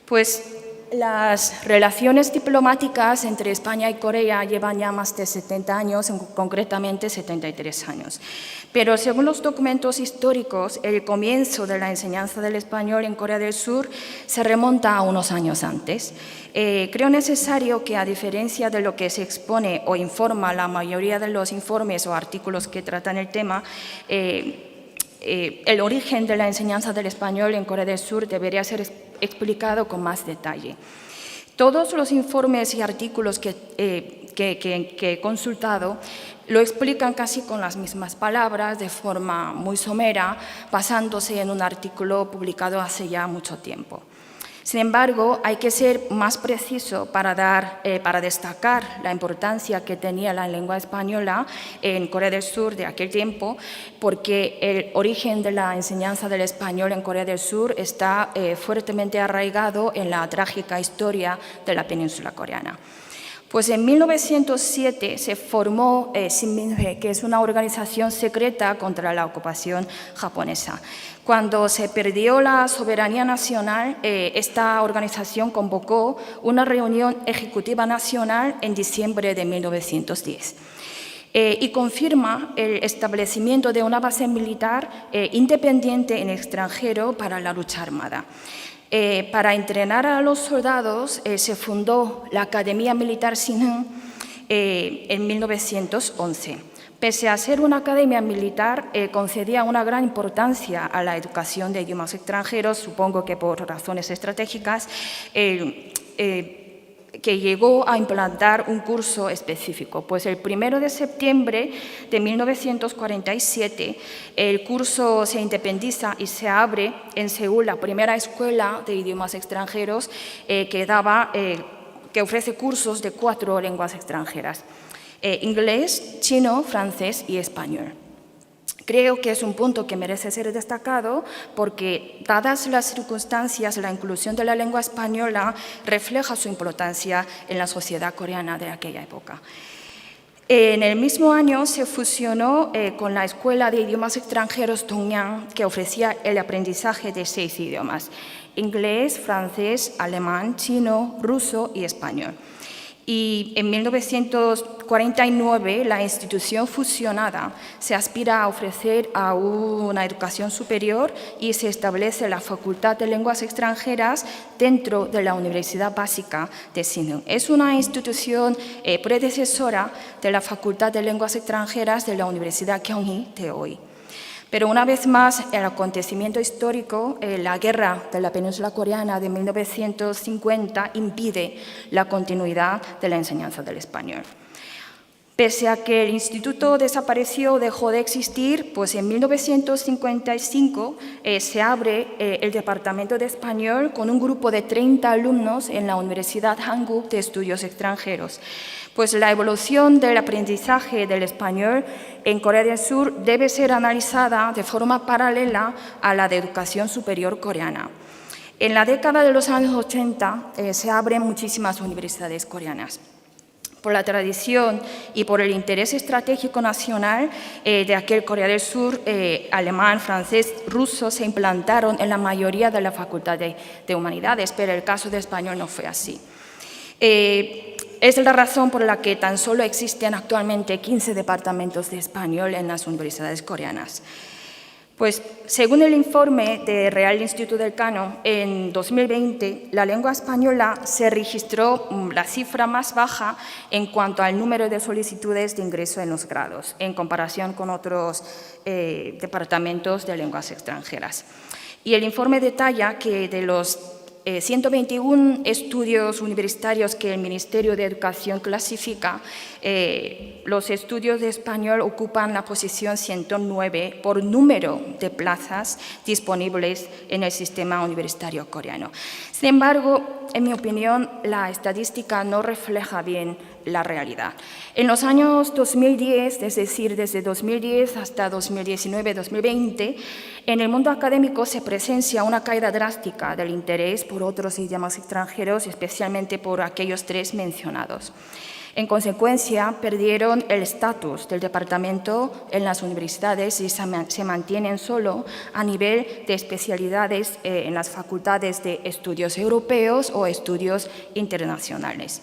Pues las relaciones diplomáticas entre España y Corea llevan ya más de 70 años, concretamente 73 años. Pero según los documentos históricos, el comienzo de la enseñanza del español en Corea del Sur se remonta a unos años antes. Creo necesario que, a diferencia de lo que se expone o informa la mayoría de los informes o artículos que tratan el tema, el origen de la enseñanza del español en Corea del Sur debería ser explicado con más detalle. Todos los informes y artículos que he consultado lo explican casi con las mismas palabras, de forma muy somera, basándose en un artículo publicado hace ya mucho tiempo. Sin embargo, hay que ser más preciso para destacar la importancia que tenía la lengua española en Corea del Sur de aquel tiempo, porque el origen de la enseñanza del español en Corea del Sur está fuertemente arraigado en la trágica historia de la península coreana. Pues en 1907 se formó Sinminhue, que es una organización secreta contra la ocupación japonesa. Cuando se perdió la soberanía nacional, esta organización convocó una reunión ejecutiva nacional en diciembre de 1910. Y confirma el establecimiento de una base militar independiente en el extranjero para la lucha armada. Para entrenar a los soldados se fundó la Academia Militar Sinhung en 1911. Pese a ser una academia militar, concedía una gran importancia a la educación de idiomas extranjeros, supongo que por razones estratégicas. que llegó a implantar un curso específico. Pues el 1 de septiembre de 1947 el curso se independiza y se abre en Seúl la primera escuela de idiomas extranjeros que ofrece cursos de 4 lenguas extranjeras: inglés, chino, francés y español. Creo que es un punto que merece ser destacado porque, dadas las circunstancias, la inclusión de la lengua española refleja su importancia en la sociedad coreana de aquella época. En el mismo año se fusionó con la Escuela de Idiomas Extranjeros Dongyang, que ofrecía el aprendizaje de 6 idiomas: inglés, francés, alemán, chino, ruso y español. Y en 1949 la institución fusionada se aspira a ofrecer a una educación superior y se establece la Facultad de Lenguas Extranjeras dentro de la Universidad Básica de Sinŭiju. Es una institución predecesora de la Facultad de Lenguas Extranjeras de la Universidad Kyunghee de hoy. Pero una vez más, el acontecimiento histórico, la guerra de la península coreana de 1950, impide la continuidad de la enseñanza del español. Pese a que el instituto desapareció o dejó de existir, pues en 1955 se abre el Departamento de Español con un grupo de 30 alumnos en la Universidad Hanguk de Estudios Extranjeros. Pues la evolución del aprendizaje del español en Corea del Sur debe ser analizada de forma paralela a la de educación superior coreana. En la década de los años 80 se abren muchísimas universidades coreanas. Por la tradición y por el interés estratégico nacional de aquel Corea del Sur, alemán, francés, ruso se implantaron en la mayoría de la Facultad de Humanidades, pero el caso de español no fue así. Es la razón por la que tan solo existen actualmente 15 departamentos de español en las universidades coreanas. Pues, según el informe del Real Instituto del Cano, en 2020 la lengua española se registró la cifra más baja en cuanto al número de solicitudes de ingreso en los grados, en comparación con otros departamentos de lenguas extranjeras. Y el informe detalla que de los 121 estudios universitarios que el Ministerio de Educación clasifica, los estudios de español ocupan la posición 109 por número de plazas disponibles en el sistema universitario coreano. Sin embargo, en mi opinión, la estadística no refleja bien la realidad. En los años 2010, es decir, desde 2010 hasta 2019-2020, en el mundo académico se presencia una caída drástica del interés por otros idiomas extranjeros, especialmente por aquellos 3 mencionados. En consecuencia, perdieron el estatus del departamento en las universidades y se mantienen solo a nivel de especialidades en las facultades de estudios europeos o estudios internacionales.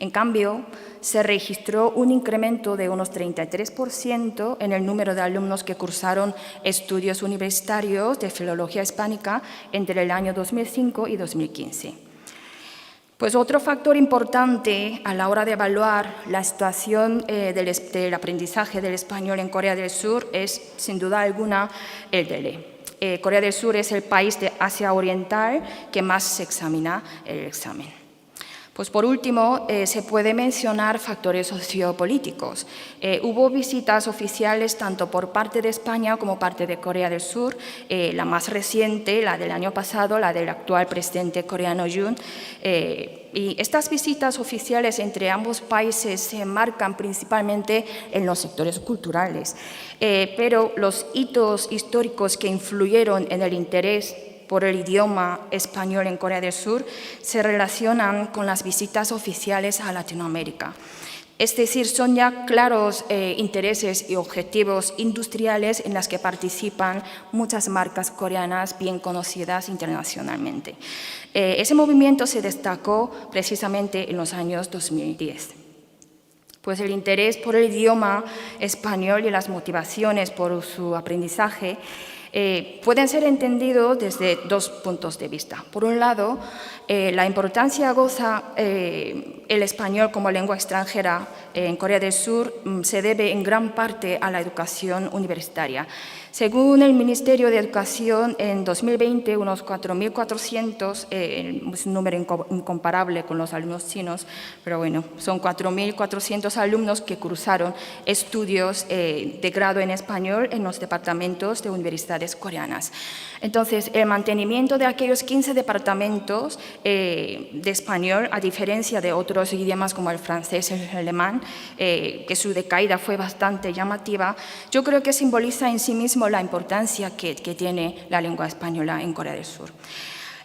En cambio, se registró un incremento de unos 33% en el número de alumnos que cursaron estudios universitarios de filología hispánica entre el año 2005 y 2015. Pues otro factor importante a la hora de evaluar la situación del aprendizaje del español en Corea del Sur es, sin duda alguna, el DELE. Corea del Sur es el país de Asia Oriental que más se examina el examen. Pues por último, se puede mencionar factores sociopolíticos. Hubo visitas oficiales tanto por parte de España como parte de Corea del Sur, la más reciente, la del año pasado, la del actual presidente coreano Yoon. Y estas visitas oficiales entre ambos países se enmarcan principalmente en los sectores culturales, pero los hitos históricos que influyeron en el interés por el idioma español en Corea del Sur se relacionan con las visitas oficiales a Latinoamérica. Es decir, son ya claros intereses y objetivos industriales en las que participan muchas marcas coreanas bien conocidas internacionalmente. Ese movimiento se destacó precisamente en los años 2010. Pues el interés por el idioma español y las motivaciones por su aprendizaje pueden ser entendidos desde 2 puntos de vista. Por un lado, la importancia goza el español como lengua extranjera en Corea del Sur se debe en gran parte a la educación universitaria. Según el Ministerio de Educación, en 2020 unos 4.400, es un número incomparable con los alumnos chinos, pero bueno, son 4.400 alumnos que cursaron estudios de grado en español en los departamentos de universidades coreanas. Entonces, el mantenimiento de aquellos 15 departamentos de español, a diferencia de otros idiomas como el francés y el alemán, que su decaída fue bastante llamativa, yo creo que simboliza en sí mismo la importancia que tiene la lengua española en Corea del Sur.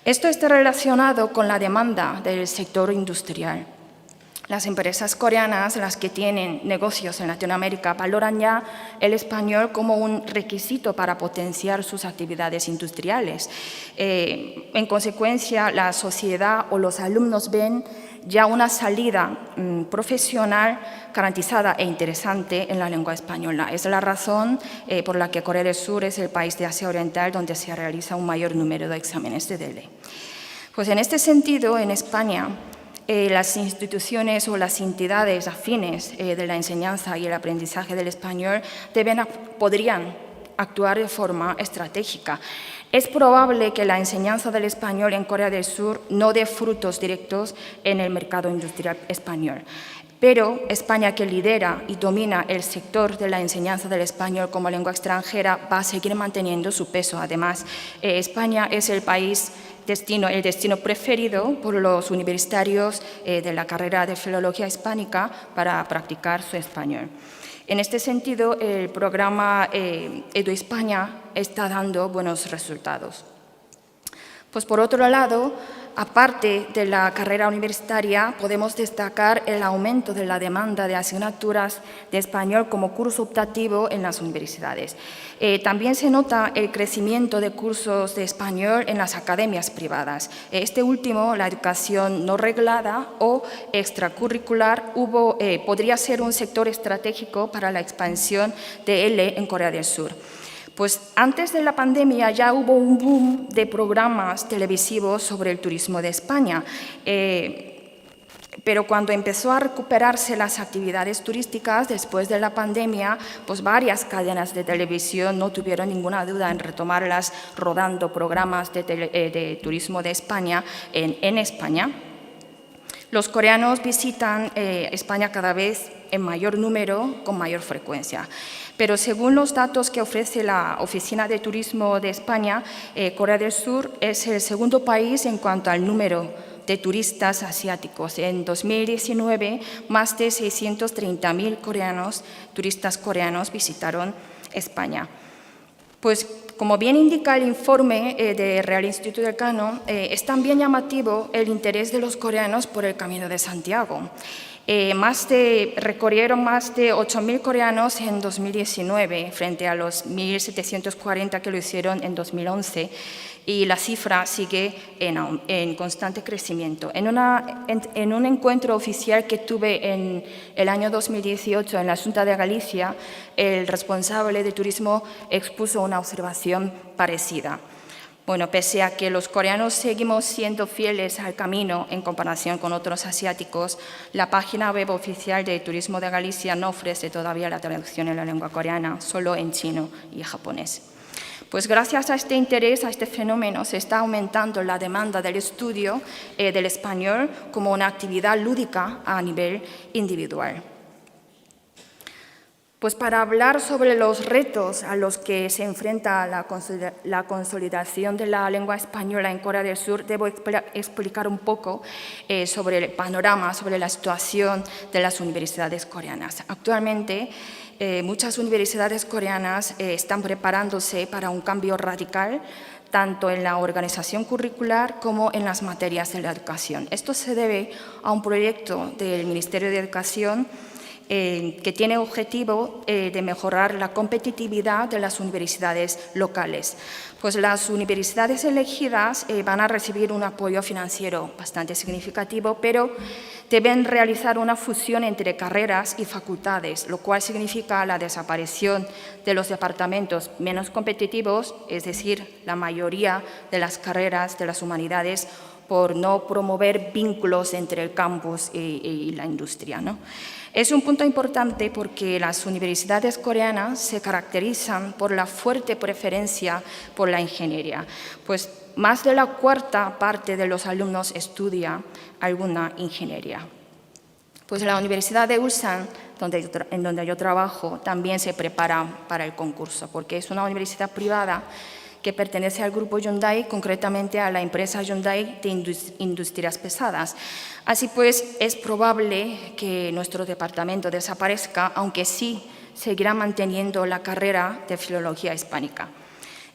Esto está relacionado con la demanda del sector industrial. Las empresas coreanas, las que tienen negocios en Latinoamérica, valoran ya el español como un requisito para potenciar sus actividades industriales. En consecuencia, la sociedad o los alumnos ven ya una salida profesional garantizada e interesante en la lengua española. Es la razón por la que Corea del Sur es el país de Asia Oriental donde se realiza un mayor número de exámenes de DELE. Pues en este sentido, en España, las instituciones o las entidades afines de la enseñanza y el aprendizaje del español podrían actuar de forma estratégica. Es probable que la enseñanza del español en Corea del Sur no dé frutos directos en el mercado industrial español. Pero España, que lidera y domina el sector de la enseñanza del español como lengua extranjera, va a seguir manteniendo su peso. Además, España es el destino preferido por los universitarios de la carrera de Filología Hispánica para practicar su español. En este sentido, el programa EduEspaña está dando buenos resultados. Pues por otro lado, aparte de la carrera universitaria, podemos destacar el aumento de la demanda de asignaturas de español como curso optativo en las universidades. También se nota el crecimiento de cursos de español en las academias privadas. Este último, la educación no reglada o extracurricular, podría ser un sector estratégico para la expansión de ELE en Corea del Sur. Pues antes de la pandemia ya hubo un boom de programas televisivos sobre el turismo de España, pero cuando empezó a recuperarse las actividades turísticas después de la pandemia, pues varias cadenas de televisión no tuvieron ninguna duda en retomarlas rodando programas de turismo de España en España. Los coreanos visitan España cada vez en mayor número, con mayor frecuencia. Pero según los datos que ofrece la Oficina de Turismo de España, Corea del Sur es el segundo país en cuanto al número de turistas asiáticos. En 2019, más de 630.000 turistas coreanos visitaron España. Pues como bien indica el informe de Real Instituto del Canon, es también llamativo el interés de los coreanos por el Camino de Santiago. Recorrieron más de 8.000 coreanos en 2019, frente a los 1.740 que lo hicieron en 2011, y la cifra sigue en constante crecimiento. En un encuentro oficial que tuve en el año 2018 en la Xunta de Galicia, el responsable de turismo expuso una observación parecida. Bueno, pese a que los coreanos seguimos siendo fieles al camino en comparación con otros asiáticos, la página web oficial de Turismo de Galicia no ofrece todavía la traducción en la lengua coreana, solo en chino y japonés. Pues gracias a este interés, a este fenómeno, se está aumentando la demanda del estudio del español como una actividad lúdica a nivel individual. Pues para hablar sobre los retos a los que se enfrenta la consolidación de la lengua española en Corea del Sur, debo explicar un poco sobre el panorama, sobre la situación de las universidades coreanas. Actualmente, muchas universidades coreanas están preparándose para un cambio radical, tanto en la organización curricular como en las materias de la educación. Esto se debe a un proyecto del Ministerio de Educación que tiene objetivo de mejorar la competitividad de las universidades locales. Pues las universidades elegidas van a recibir un apoyo financiero bastante significativo, pero deben realizar una fusión entre carreras y facultades, lo cual significa la desaparición de los departamentos menos competitivos, es decir, la mayoría de las carreras de las humanidades por no promover vínculos entre el campus y la industria, ¿no? Es un punto importante porque las universidades coreanas se caracterizan por la fuerte preferencia por la ingeniería, pues más de la cuarta parte de los alumnos estudia alguna ingeniería. Pues la Universidad de Ulsan, en donde yo trabajo, también se prepara para el concurso, porque es una universidad privada que pertenece al grupo Hyundai, concretamente a la empresa Hyundai de Industrias Pesadas. Así pues, es probable que nuestro departamento desaparezca, aunque sí seguirá manteniendo la carrera de Filología Hispánica.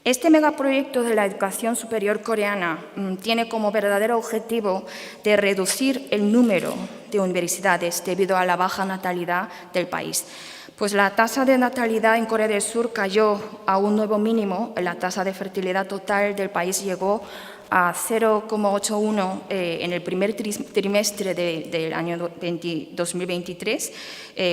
Este megaproyecto de la educación superior coreana tiene como verdadero objetivo de reducir el número de universidades debido a la baja natalidad del país. Pues la tasa de natalidad en Corea del Sur cayó a un nuevo mínimo. La tasa de fertilidad total del país llegó a 0,81 en el primer trimestre del año 2023,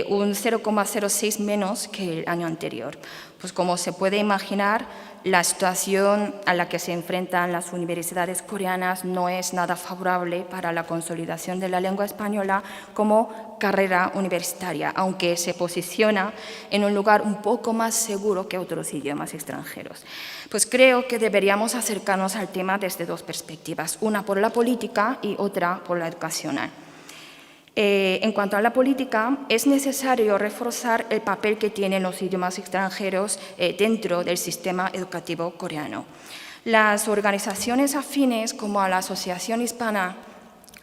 un 0,06 menos que el año anterior. Pues como se puede imaginar, la situación a la que se enfrentan las universidades coreanas no es nada favorable para la consolidación de la lengua española como carrera universitaria, aunque se posiciona en un lugar un poco más seguro que otros idiomas extranjeros. Pues creo que deberíamos acercarnos al tema desde dos perspectivas, una por la política y otra por la educacional. En cuanto a la política, es necesario reforzar el papel que tienen los idiomas extranjeros dentro del sistema educativo coreano. Las organizaciones afines como a la Asociación Hispana,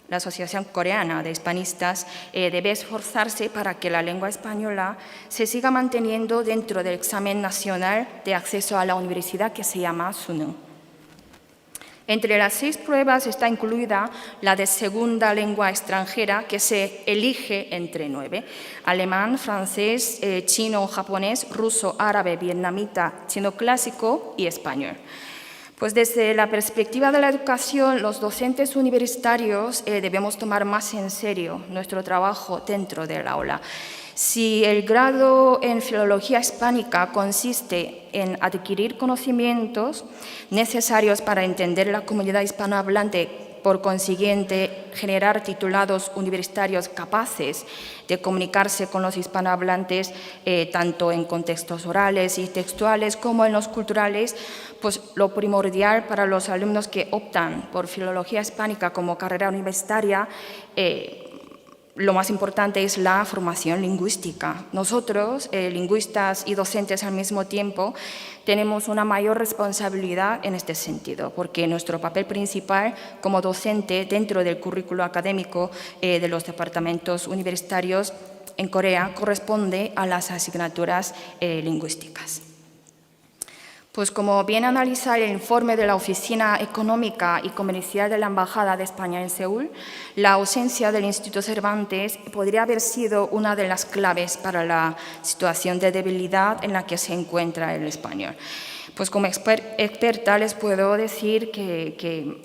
la Asociación Coreana de Hispanistas, debe esforzarse para que la lengua española se siga manteniendo dentro del examen nacional de acceso a la universidad que se llama Sunung. Entre las 6 pruebas está incluida la de segunda lengua extranjera, que se elige entre 9, alemán, francés, chino, japonés, ruso, árabe, vietnamita, chino clásico y español. Pues desde la perspectiva de la educación, los docentes universitarios debemos tomar más en serio nuestro trabajo dentro del aula. Si el grado en Filología Hispánica consiste en adquirir conocimientos necesarios para entender la comunidad hispanohablante, por consiguiente, generar titulados universitarios capaces de comunicarse con los hispanohablantes tanto en contextos orales y textuales como en los culturales, pues lo primordial para los alumnos que optan por Filología Hispánica como carrera universitaria, lo más importante es la formación lingüística. Nosotros, lingüistas y docentes al mismo tiempo, tenemos una mayor responsabilidad en este sentido, porque nuestro papel principal como docente dentro del currículo académico de los departamentos universitarios en Corea corresponde a las asignaturas lingüísticas. Pues como bien analiza el informe de la Oficina Económica y Comercial de la Embajada de España en Seúl, la ausencia del Instituto Cervantes podría haber sido una de las claves para la situación de debilidad en la que se encuentra el español. Pues como experta les puedo decir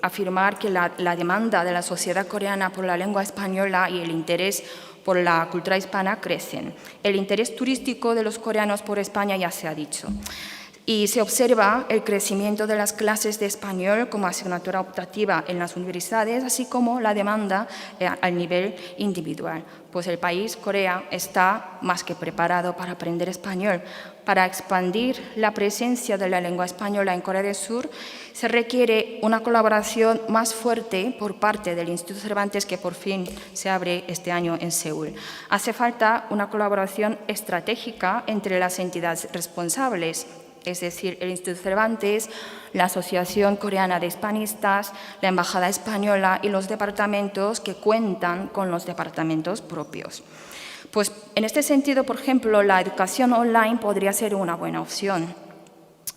afirmar que la demanda de la sociedad coreana por la lengua española y el interés por la cultura hispana crecen. El interés turístico de los coreanos por España ya se ha dicho. Y se observa el crecimiento de las clases de español como asignatura optativa en las universidades, así como la demanda al nivel individual. Pues el país, Corea, está más que preparado para aprender español. Para expandir la presencia de la lengua española en Corea del Sur, se requiere una colaboración más fuerte por parte del Instituto Cervantes, que por fin se abre este año en Seúl. Hace falta una colaboración estratégica entre las entidades responsables, es decir, el Instituto Cervantes, la Asociación Coreana de Hispanistas, la Embajada Española y los departamentos que cuentan con los departamentos propios. Pues en este sentido, por ejemplo, la educación online podría ser una buena opción,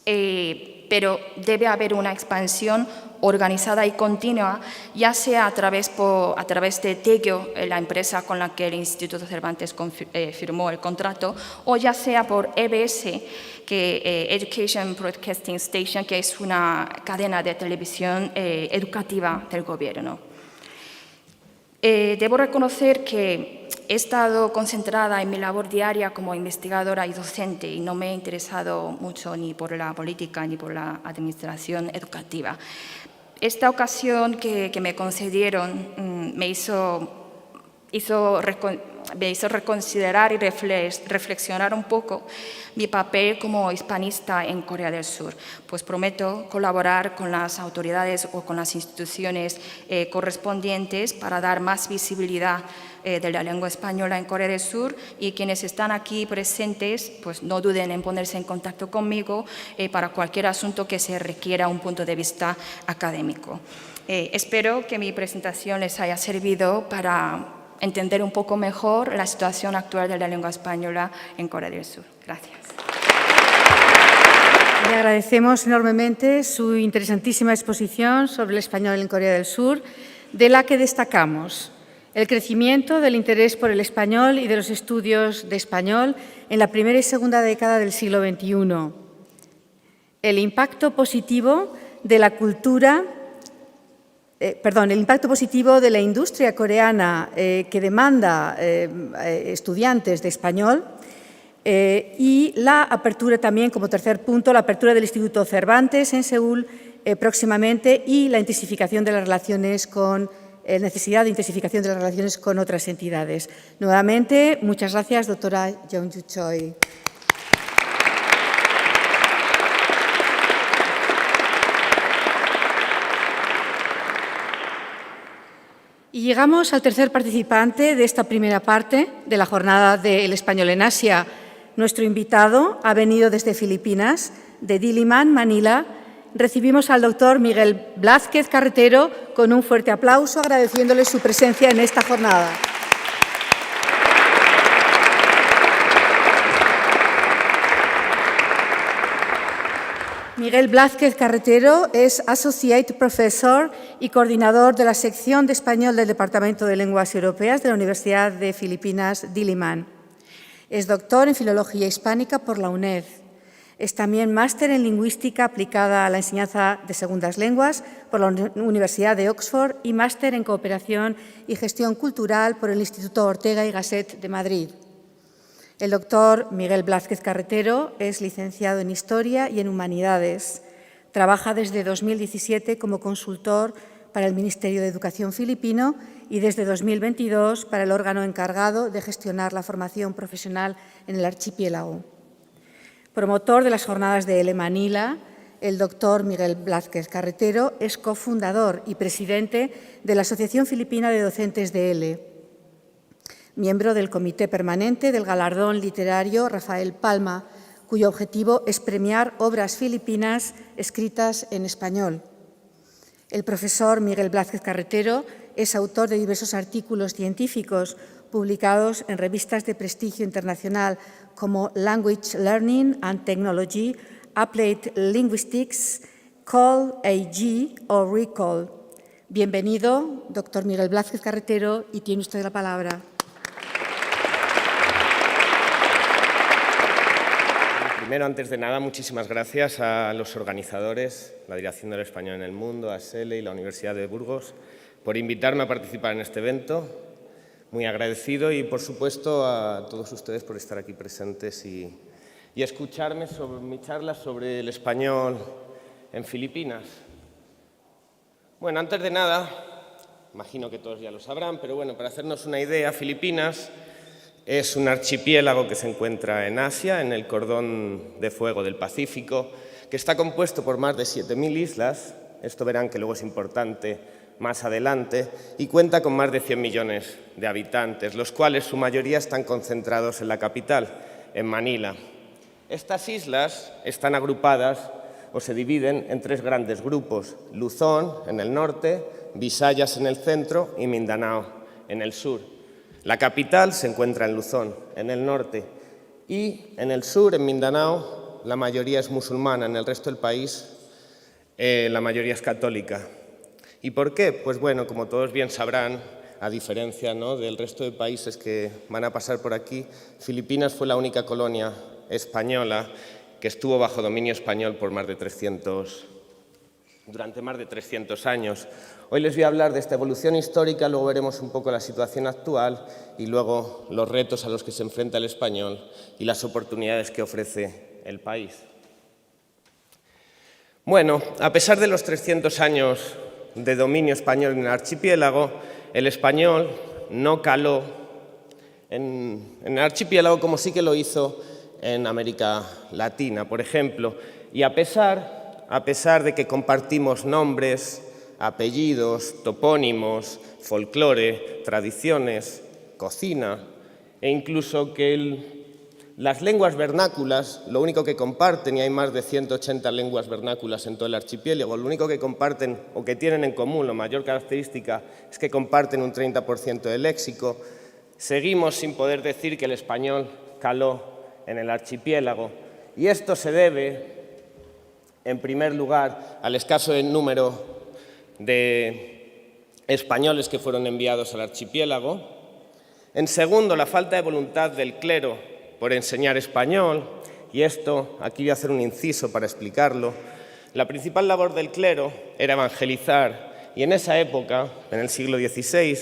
pero debe haber una expansión organizada y continua, ya sea a través de Daegu, la empresa con la que el Instituto Cervantes firmó el contrato, o ya sea por EBS, Education Broadcasting Station, que es una cadena de televisión educativa del gobierno. Debo reconocer que he estado concentrada en mi labor diaria como investigadora y docente y no me he interesado mucho ni por la política ni por la administración educativa. esta ocasión que me concedieron me hizo reconsiderar y reflexionar un poco mi papel como hispanista en Corea del Sur. Pues prometo colaborar con las autoridades o con las instituciones correspondientes para dar más visibilidad de la lengua española en Corea del Sur, y quienes están aquí presentes pues no duden en ponerse en contacto conmigo para cualquier asunto que se requiera un punto de vista académico. Espero que mi presentación les haya servido para entender un poco mejor la situación actual de la lengua española en Corea del Sur. Gracias. Le agradecemos enormemente su interesantísima exposición sobre el español en Corea del Sur, de la que destacamos el crecimiento del interés por el español y de los estudios de español en la primera y segunda década del siglo XXI, el impacto positivo de la cultura el impacto positivo de la industria coreana que demanda estudiantes de español y la apertura también, como tercer punto, la apertura del Instituto Cervantes en Seúl próximamente y la intensificación de las relaciones necesidad de intensificación de las relaciones con otras entidades. Nuevamente, muchas gracias, doctora Young-Ju Choi. Y llegamos al tercer participante de esta primera parte de la jornada del español en Asia. Nuestro invitado ha venido desde Filipinas, de Diliman, Manila. Recibimos al doctor Miguel Blázquez Carretero con un fuerte aplauso, agradeciéndole su presencia en esta jornada. Miguel Blázquez Carretero es Associate Professor y coordinador de la sección de español del Departamento de Lenguas Europeas de la Universidad de Filipinas, Diliman. Es doctor en Filología Hispánica por la UNED. Es también máster en Lingüística aplicada a la enseñanza de segundas lenguas por la Universidad de Oxford y máster en Cooperación y Gestión Cultural por el Instituto Ortega y Gasset de Madrid. El doctor Miguel Blázquez Carretero es licenciado en Historia y en Humanidades. Trabaja desde 2017 como consultor para el Ministerio de Educación filipino y desde 2022 para el órgano encargado de gestionar la formación profesional en el archipiélago. Promotor de las jornadas de L Manila, el doctor Miguel Blázquez Carretero es cofundador y presidente de la Asociación Filipina de Docentes de L, miembro del Comité Permanente del Galardón Literario Rafael Palma, cuyo objetivo es premiar obras filipinas escritas en español. El profesor Miguel Blázquez Carretero es autor de diversos artículos científicos publicados en revistas de prestigio internacional como Language Learning and Technology, Applied Linguistics, Call AG o Recall. Bienvenido, doctor Miguel Blázquez Carretero, y tiene usted la palabra. Primero, antes de nada, muchísimas gracias a los organizadores, la Dirección del Español en el Mundo, a SELE y la Universidad de Burgos, por invitarme a participar en este evento. Muy agradecido y, por supuesto, a todos ustedes por estar aquí presentes y escucharme sobre mi charla sobre el español en Filipinas. Bueno, antes de nada, imagino que todos ya lo sabrán, pero bueno, para hacernos una idea, Filipinas es un archipiélago que se encuentra en Asia, en el cordón de fuego del Pacífico, que está compuesto por más de 7.000 islas, esto verán que luego es importante más adelante, y cuenta con más de 100 millones de habitantes, los cuales su mayoría están concentrados en la capital, en Manila. Estas islas están agrupadas o se dividen en tres grandes grupos: Luzón en el norte, Visayas en el centro y Mindanao en el sur. La capital se encuentra en Luzón, en el norte, y en el sur, en Mindanao, la mayoría es musulmana, en el resto del país la mayoría es católica. ¿Y por qué? Pues bueno, como todos bien sabrán, a diferencia, ¿no?, del resto de países que van a pasar por aquí, Filipinas fue la única colonia española que estuvo bajo dominio español por durante más de 300 años. Hoy les voy a hablar de esta evolución histórica, luego veremos un poco la situación actual y luego los retos a los que se enfrenta el español y las oportunidades que ofrece el país. Bueno, a pesar de los 300 años de dominio español en el archipiélago, el español no caló en el archipiélago como sí que lo hizo en América Latina, por ejemplo. Y a pesar de que compartimos nombres, apellidos, topónimos, folclore, tradiciones, cocina, e incluso que las lenguas vernáculas, lo único que comparten, y hay más de 180 lenguas vernáculas en todo el archipiélago, lo único que comparten o que tienen en común, la mayor característica, es que comparten un 30% del léxico, seguimos sin poder decir que el español caló en el archipiélago. Y esto se debe, en primer lugar, al escaso número de españoles que fueron enviados al archipiélago. En segundo, la falta de voluntad del clero por enseñar español, y esto, aquí voy a hacer un inciso para explicarlo. La principal labor del clero era evangelizar, y en esa época, en el siglo XVI,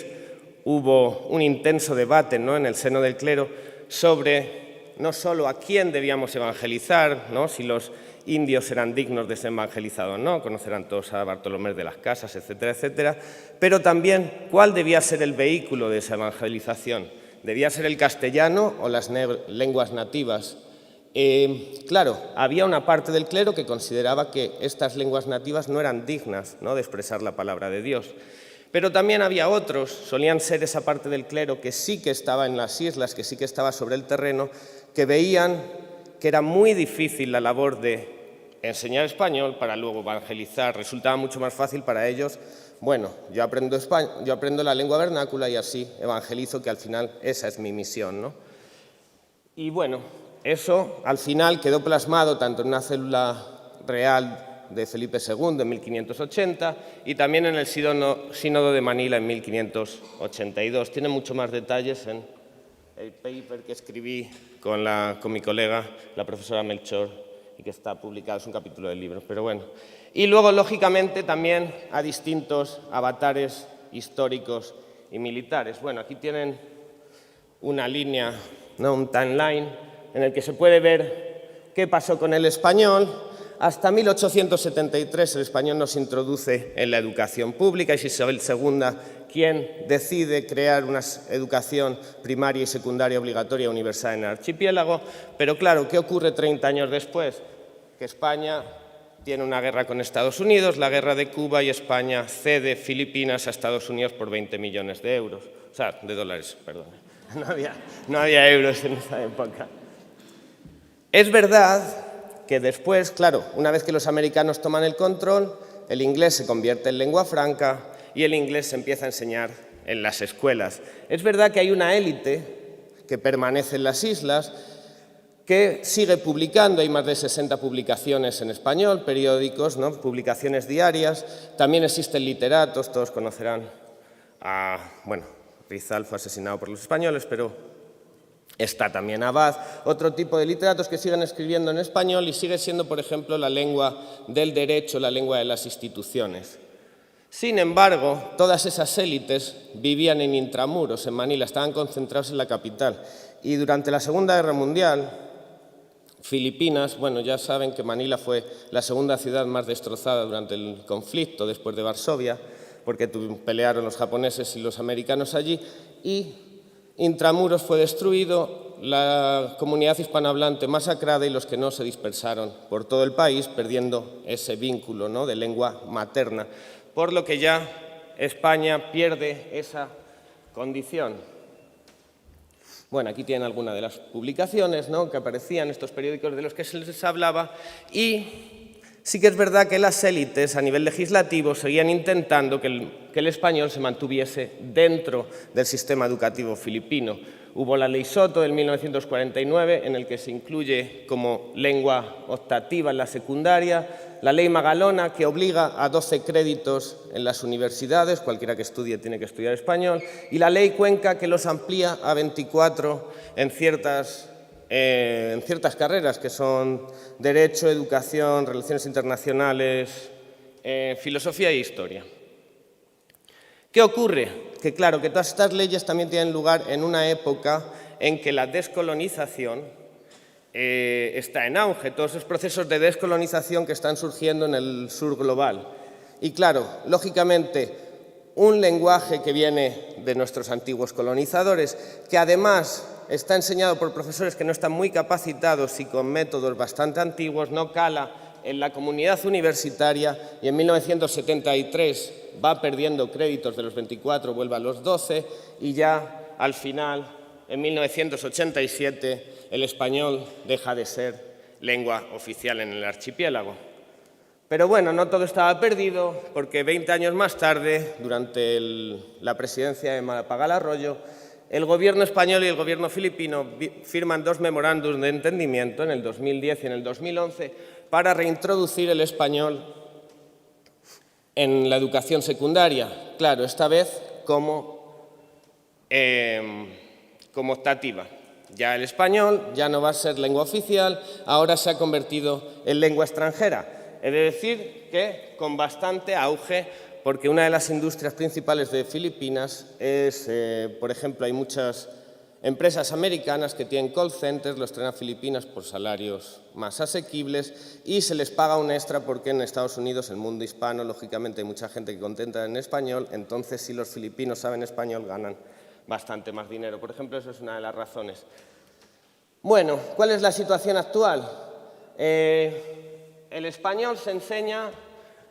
hubo un intenso debate, ¿no?, en el seno del clero sobre no solo a quién debíamos evangelizar, ¿no?, si los indios eran dignos de ser evangelizados o no, conocerán todos a Bartolomé de las Casas, etcétera, etcétera, pero también cuál debía ser el vehículo de esa evangelización. ¿Debía ser el castellano o las lenguas nativas? Claro, había una parte del clero que consideraba que estas lenguas nativas no eran dignas, ¿no?, de expresar la palabra de Dios. Pero también había otros, solían ser esa parte del clero que sí que estaba en las islas, que sí que estaba sobre el terreno, que veían que era muy difícil la labor de enseñar español para luego evangelizar. Resultaba mucho más fácil para ellos, bueno, yo aprendo la lengua vernácula y así evangelizo, que al final esa es mi misión, ¿no? Y bueno, eso al final quedó plasmado tanto en una célula real de Felipe II en 1580 y también en el Sínodo de Manila en 1582. Tiene mucho más detalles en el paper que escribí con mi colega, la profesora Melchor, y que está publicado, es un capítulo del libro, pero bueno. Y luego, lógicamente, también a distintos avatares históricos y militares. Bueno, aquí tienen una línea, ¿no?, un timeline, en el que se puede ver qué pasó con el español. Hasta 1873 el español no se introduce en la educación pública, y es Isabel II quien decide crear una educación primaria y secundaria obligatoria universal en el archipiélago. Pero claro, ¿qué ocurre 30 años después? Que España tiene una guerra con Estados Unidos, la guerra de Cuba, y España cede Filipinas a Estados Unidos por 20 millones de euros. O sea, de dólares, perdón. No había euros en esa época. Es verdad que después, claro, una vez que los americanos toman el control, el inglés se convierte en lengua franca y el inglés se empieza a enseñar en las escuelas. Es verdad que hay una élite que permanece en las islas, que sigue publicando, hay más de 60 publicaciones en español, periódicos, ¿no?, publicaciones diarias. También existen literatos, todos conocerán a, bueno, Rizal fue asesinado por los españoles, pero está también Abad, otro tipo de literatos que siguen escribiendo en español, y sigue siendo, por ejemplo, la lengua del derecho, la lengua de las instituciones. Sin embargo, todas esas élites vivían en intramuros, en Manila, estaban concentrados en la capital. Y durante la Segunda Guerra Mundial, Filipinas, bueno, ya saben que Manila fue la segunda ciudad más destrozada durante el conflicto, después de Varsovia, porque pelearon los japoneses y los americanos allí, y intramuros fue destruido, la comunidad hispanohablante masacrada y los que no se dispersaron por todo el país, perdiendo ese vínculo, ¿no?, de lengua materna, por lo que ya España pierde esa condición. Bueno, aquí tienen algunas de las publicaciones, ¿no?, que aparecían en estos periódicos de los que se les hablaba, y sí que es verdad que las élites a nivel legislativo seguían intentando que el español se mantuviese dentro del sistema educativo filipino. Hubo la Ley Soto del 1949, en el que se incluye como lengua optativa en la secundaria, la Ley Magalona, que obliga a 12 créditos en las universidades, cualquiera que estudie tiene que estudiar español, y la Ley Cuenca, que los amplía a 24 en ciertas carreras, que son Derecho, Educación, Relaciones Internacionales, Filosofía e Historia. ¿Qué ocurre? Que claro, que todas estas leyes también tienen lugar en una época en que la descolonización está en auge, todos esos procesos de descolonización que están surgiendo en el sur global. Y claro, lógicamente, un lenguaje que viene de nuestros antiguos colonizadores, que además está enseñado por profesores que no están muy capacitados y con métodos bastante antiguos, no cala en la comunidad universitaria y en 1973 va perdiendo créditos de los 24, vuelve a los 12 y ya al final, en 1987, el español deja de ser lengua oficial en el archipiélago. Pero bueno, no todo estaba perdido porque 20 años más tarde, durante la presidencia de Mapagal Arroyo, el gobierno español y el gobierno filipino firman 2 memorándums de entendimiento en el 2010 y en el 2011 para reintroducir el español en la educación secundaria. Claro, esta vez como optativa. Ya el español ya no va a ser lengua oficial, ahora se ha convertido en lengua extranjera. He de decir que con bastante auge, porque una de las industrias principales de Filipinas es, por ejemplo, hay muchas empresas americanas que tienen call centers, los traen a Filipinas por salarios más asequibles y se les paga un extra porque en Estados Unidos, el mundo hispano, lógicamente hay mucha gente que contenta en español, entonces si los filipinos saben español ganan bastante más dinero. Por ejemplo, eso es una de las razones. Bueno, ¿cuál es la situación actual? El español se enseña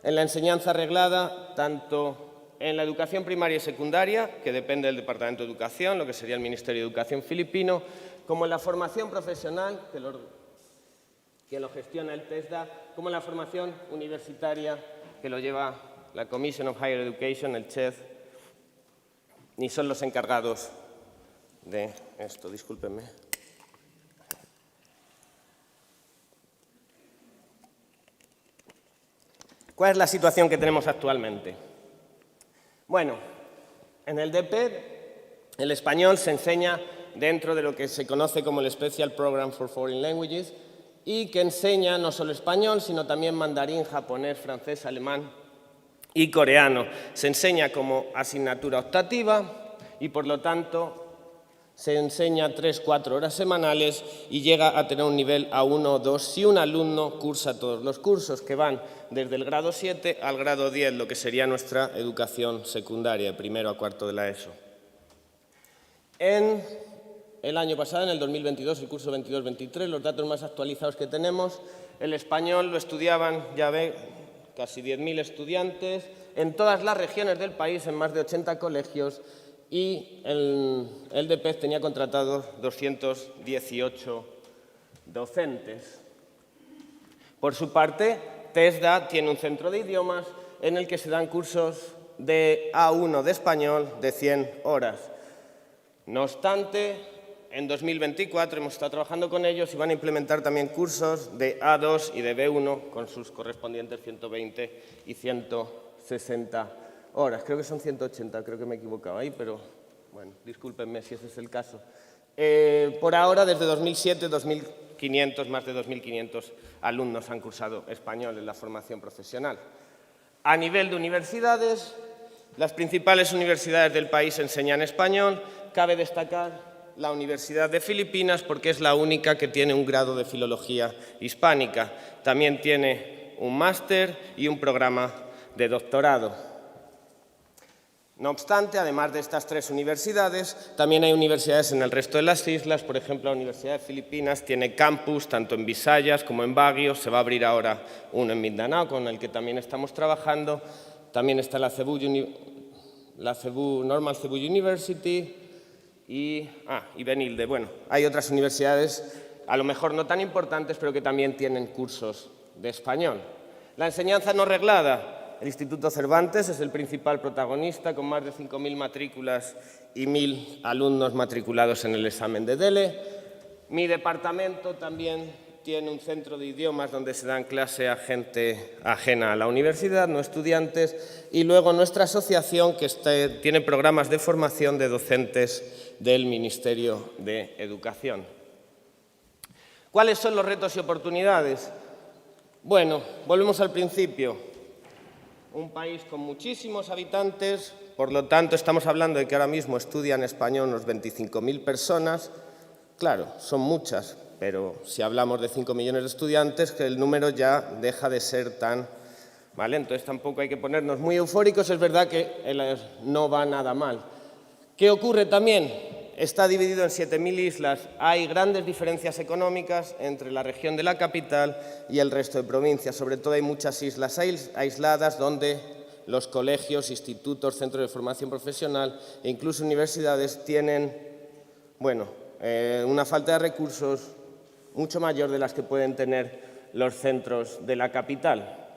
en la enseñanza reglada tanto en la educación primaria y secundaria, que depende del Departamento de Educación, lo que sería el Ministerio de Educación filipino, como en la formación profesional, que lo gestiona el TESDA, como en la formación universitaria, que lo lleva la Commission of Higher Education, el CHED, ni son los encargados de esto, discúlpenme. ¿Cuál es la situación que tenemos actualmente? Bueno, en el DPED el español se enseña dentro de lo que se conoce como el Special Program for Foreign Languages y que enseña no solo español, sino también mandarín, japonés, francés, alemán y coreano. Se enseña como asignatura optativa y, por lo tanto, se enseña 3-4 horas semanales y llega a tener un nivel A1 o 2 si un alumno cursa todos los cursos, que van desde el grado 7 al grado 10, lo que sería nuestra educación secundaria, de primero a cuarto de la ESO. En el año pasado, en el 2022, el curso 22-23, los datos más actualizados que tenemos, el español lo estudiaban, ya ve, casi 10.000 estudiantes en todas las regiones del país, en más de 80 colegios, y el DPED tenía contratados 218 docentes. Por su parte, TESDA tiene un centro de idiomas en el que se dan cursos de A1 de español de 100 horas. No obstante, en 2024 hemos estado trabajando con ellos y van a implementar también cursos de A2 y de B1 con sus correspondientes 120 y 160 horas. Creo que son 180, creo que me he equivocado ahí, pero bueno, discúlpenme si ese es el caso. Por ahora, desde 2007, más de 2.500 alumnos han cursado español en la formación profesional. A nivel de universidades, las principales universidades del país enseñan español. Cabe destacar la Universidad de Filipinas porque es la única que tiene un grado de filología hispánica. También tiene un máster y un programa de doctorado. No obstante, además de estas 3 universidades, también hay universidades en el resto de las islas. Por ejemplo, la Universidad de Filipinas tiene campus tanto en Visayas como en Baguio. Se va a abrir ahora uno en Mindanao, con el que también estamos trabajando. También está la Normal Cebu University y Benilde. Bueno, hay otras universidades, a lo mejor no tan importantes, pero que también tienen cursos de español. La enseñanza no reglada. El Instituto Cervantes es el principal protagonista, con más de 5.000 matrículas y 1.000 alumnos matriculados en el examen de DELE. Mi departamento también tiene un centro de idiomas donde se dan clase a gente ajena a la universidad, no estudiantes, y luego nuestra asociación que tiene programas de formación de docentes del Ministerio de Educación. ¿Cuáles son los retos y oportunidades? Bueno, volvemos al principio. Un país con muchísimos habitantes, por lo tanto estamos hablando de que ahora mismo estudian español unos 25.000 personas. Claro, son muchas, pero si hablamos de 5 millones de estudiantes, que el número ya deja de ser tan ¿vale? Entonces tampoco hay que ponernos muy eufóricos, es verdad que no va nada mal. ¿Qué ocurre también? Está dividido en 7.000 islas, hay grandes diferencias económicas entre la región de la capital y el resto de provincias, sobre todo hay muchas islas aisladas donde los colegios, institutos, centros de formación profesional e incluso universidades tienen, bueno, una falta de recursos mucho mayor de las que pueden tener los centros de la capital.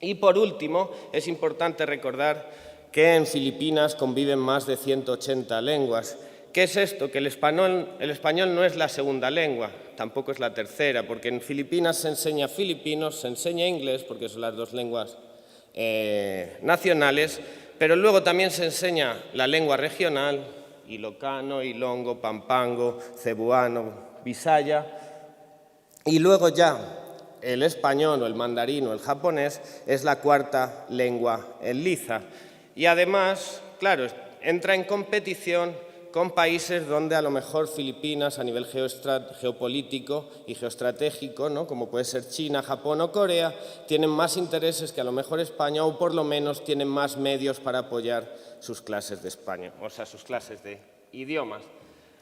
Y por último, es importante recordar que en Filipinas conviven más de 180 lenguas. ¿Qué es esto? Que el español no es la segunda lengua, tampoco es la tercera, porque en Filipinas se enseña filipino, se enseña inglés, porque son las dos lenguas nacionales, pero luego también se enseña la lengua regional, ilocano, ilongo, pampango, cebuano, bisaya, y luego ya el español o el mandarín o el japonés es la cuarta lengua en liza. Y además, claro, entra en competición con países donde a lo mejor Filipinas a nivel geopolítico y geoestratégico, ¿no?, como puede ser China, Japón o Corea, tienen más intereses que a lo mejor España, o por lo menos tienen más medios para apoyar sus clases de español, o sea, sus clases de idiomas.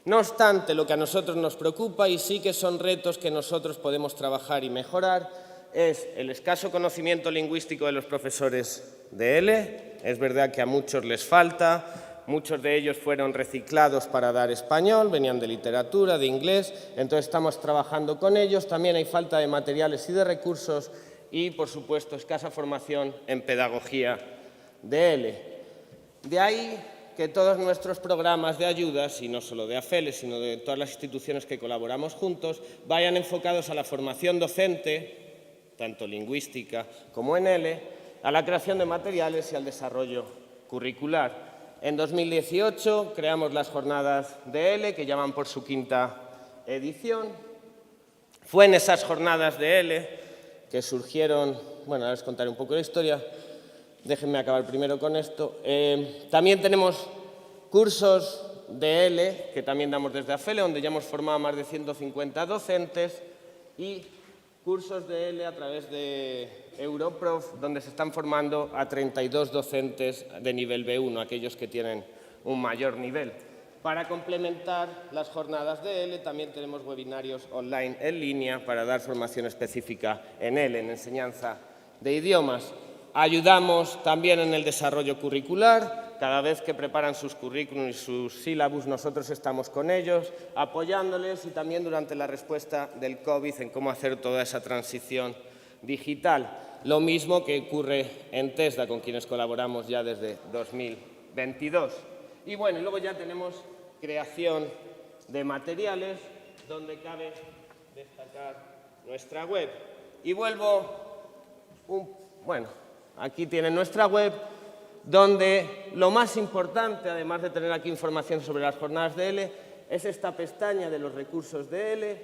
No obstante, lo que a nosotros nos preocupa, y sí que son retos que nosotros podemos trabajar y mejorar, es el escaso conocimiento lingüístico de los profesores de ELE. Es verdad que a muchos les falta. Muchos de ellos fueron reciclados para dar español, venían de literatura, de inglés, entonces estamos trabajando con ellos. También hay falta de materiales y de recursos y, por supuesto, escasa formación en pedagogía de ELE. De ahí que todos nuestros programas de ayudas, y no solo de AFELE, sino de todas las instituciones que colaboramos juntos, vayan enfocados a la formación docente, tanto lingüística como en ELE, a la creación de materiales y al desarrollo curricular. En 2018 creamos las jornadas de ELE, que ya van por su quinta edición. Fue en esas jornadas de ELE que surgieron, bueno, ahora les contaré un poco la historia, déjenme acabar primero con esto. También tenemos cursos de ELE, que también damos desde AFELE, donde ya hemos formado a más de 150 docentes, y cursos de ELE a través de Europrof, donde se están formando a 32 docentes de nivel B1, aquellos que tienen un mayor nivel. Para complementar las jornadas de ELE, también tenemos webinarios online en línea para dar formación específica en ELE, en enseñanza de idiomas. Ayudamos también en el desarrollo curricular. Cada vez que preparan sus currículums y sus sílabus, nosotros estamos con ellos, apoyándoles, y también durante la respuesta del COVID en cómo hacer toda esa transición digital. Lo mismo que ocurre en TESDA, con quienes colaboramos ya desde 2022. Y bueno, y luego ya tenemos creación de materiales, donde cabe destacar nuestra web. Y vuelvo, aquí tienen nuestra web, donde lo más importante, además de tener aquí información sobre las jornadas de ELE, es esta pestaña de los recursos de ELE,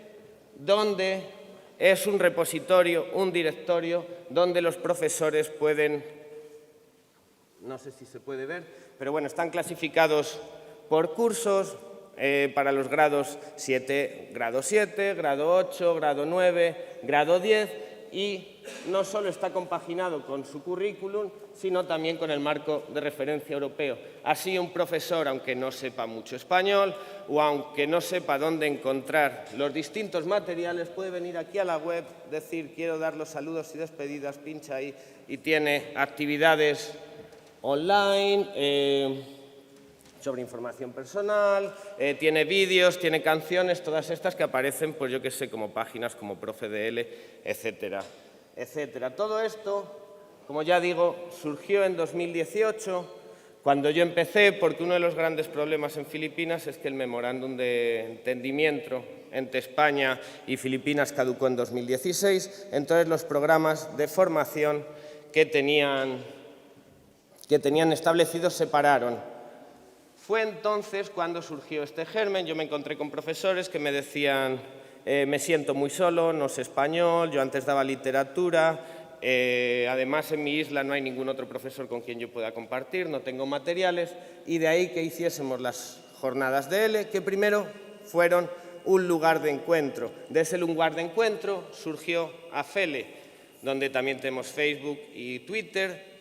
donde es un repositorio, un directorio, donde los profesores pueden, no sé si se puede ver, pero bueno, están clasificados por cursos para los grados 7, grado 7, grado 8, grado 9, grado 10, y no solo está compaginado con su currículum, sino también con el marco de referencia europeo. Así, un profesor, aunque no sepa mucho español o aunque no sepa dónde encontrar los distintos materiales, puede venir aquí a la web, decir quiero dar los saludos y despedidas, pincha ahí y tiene actividades online sobre información personal, tiene vídeos, tiene canciones, todas estas que aparecen, pues yo qué sé, como páginas como Profe de ELE, etcétera, etcétera. Todo esto, como ya digo, surgió en 2018, cuando yo empecé, porque uno de los grandes problemas en Filipinas es que el memorándum de entendimiento entre España y Filipinas caducó en 2016, entonces los programas de formación que tenían establecidos se pararon. Fue entonces cuando surgió este germen. Yo me encontré con profesores que me decían me siento muy solo, no sé español, yo antes daba literatura, además en mi isla no hay ningún otro profesor con quien yo pueda compartir, no tengo materiales, y de ahí que hiciésemos las jornadas de ELE, que primero fueron un lugar de encuentro. De ese lugar de encuentro surgió AFELE. donde también tenemos Facebook y Twitter,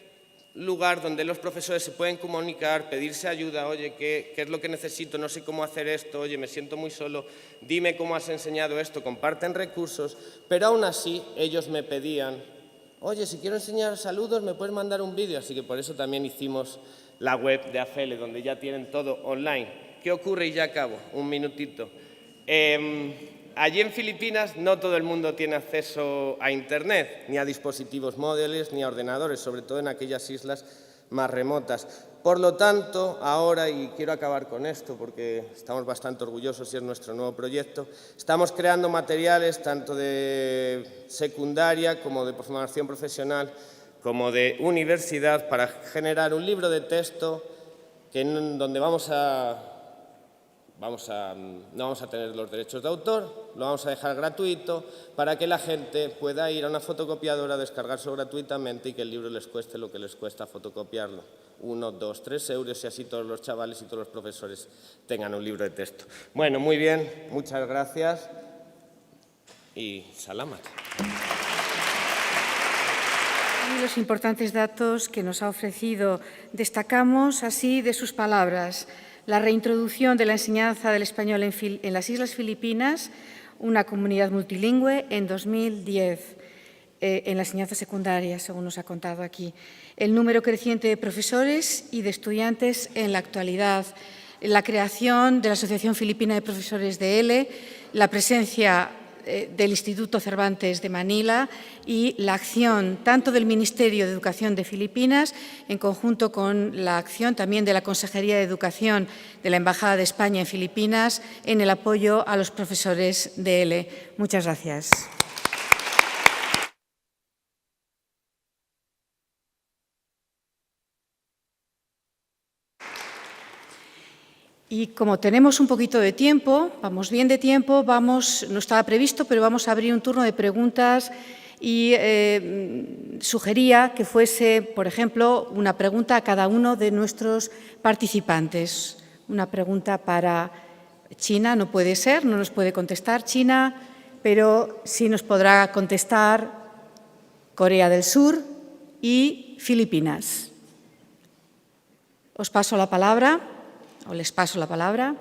lugar donde los profesores se pueden comunicar, pedirse ayuda, oye, ¿qué es lo que necesito? No sé cómo hacer esto, oye, me siento muy solo, dime cómo has enseñado esto, comparten recursos, pero aún así ellos me pedían, oye, si quiero enseñar saludos, ¿me puedes mandar un vídeo? Así que por eso también hicimos la web de AFL, donde ya tienen todo online. ¿Qué ocurre? Y ya acabo, un minutito. Allí en Filipinas no todo el mundo tiene acceso a Internet, ni a dispositivos móviles, ni a ordenadores, sobre todo en aquellas islas más remotas. Por lo tanto, ahora, y quiero acabar con esto porque estamos bastante orgullosos y es nuestro nuevo proyecto, estamos creando materiales tanto de secundaria como de formación profesional, como de universidad, para generar un libro de texto donde no vamos a tener los derechos de autor, lo vamos a dejar gratuito para que la gente pueda ir a una fotocopiadora, descargarlo gratuitamente y que el libro les cueste lo que les cuesta fotocopiarlo. 1, 2, 3 euros y así todos los chavales y todos los profesores tengan un libro de texto. Bueno, muy bien, muchas gracias y salamat. Y los importantes datos que nos ha ofrecido, destacamos así de sus palabras: la reintroducción de la enseñanza del español en las Islas Filipinas, una comunidad multilingüe en 2010, en la enseñanza secundaria, según nos ha contado aquí. El número creciente de profesores y de estudiantes en la actualidad, la creación de la Asociación Filipina de Profesores de ELE, la presencia del Instituto Cervantes de Manila y la acción tanto del Ministerio de Educación de Filipinas, en conjunto con la acción también de la Consejería de Educación de la Embajada de España en Filipinas, en el apoyo a los profesores de ELE. Muchas gracias. Y como tenemos un poquito de tiempo, vamos bien de tiempo, no estaba previsto, pero vamos a abrir un turno de preguntas y sugería que fuese, por ejemplo, una pregunta a cada uno de nuestros participantes. Una pregunta para China, no puede ser, no nos puede contestar China, pero sí nos podrá contestar Corea del Sur y Filipinas. Os paso la palabra. O les paso la palabra.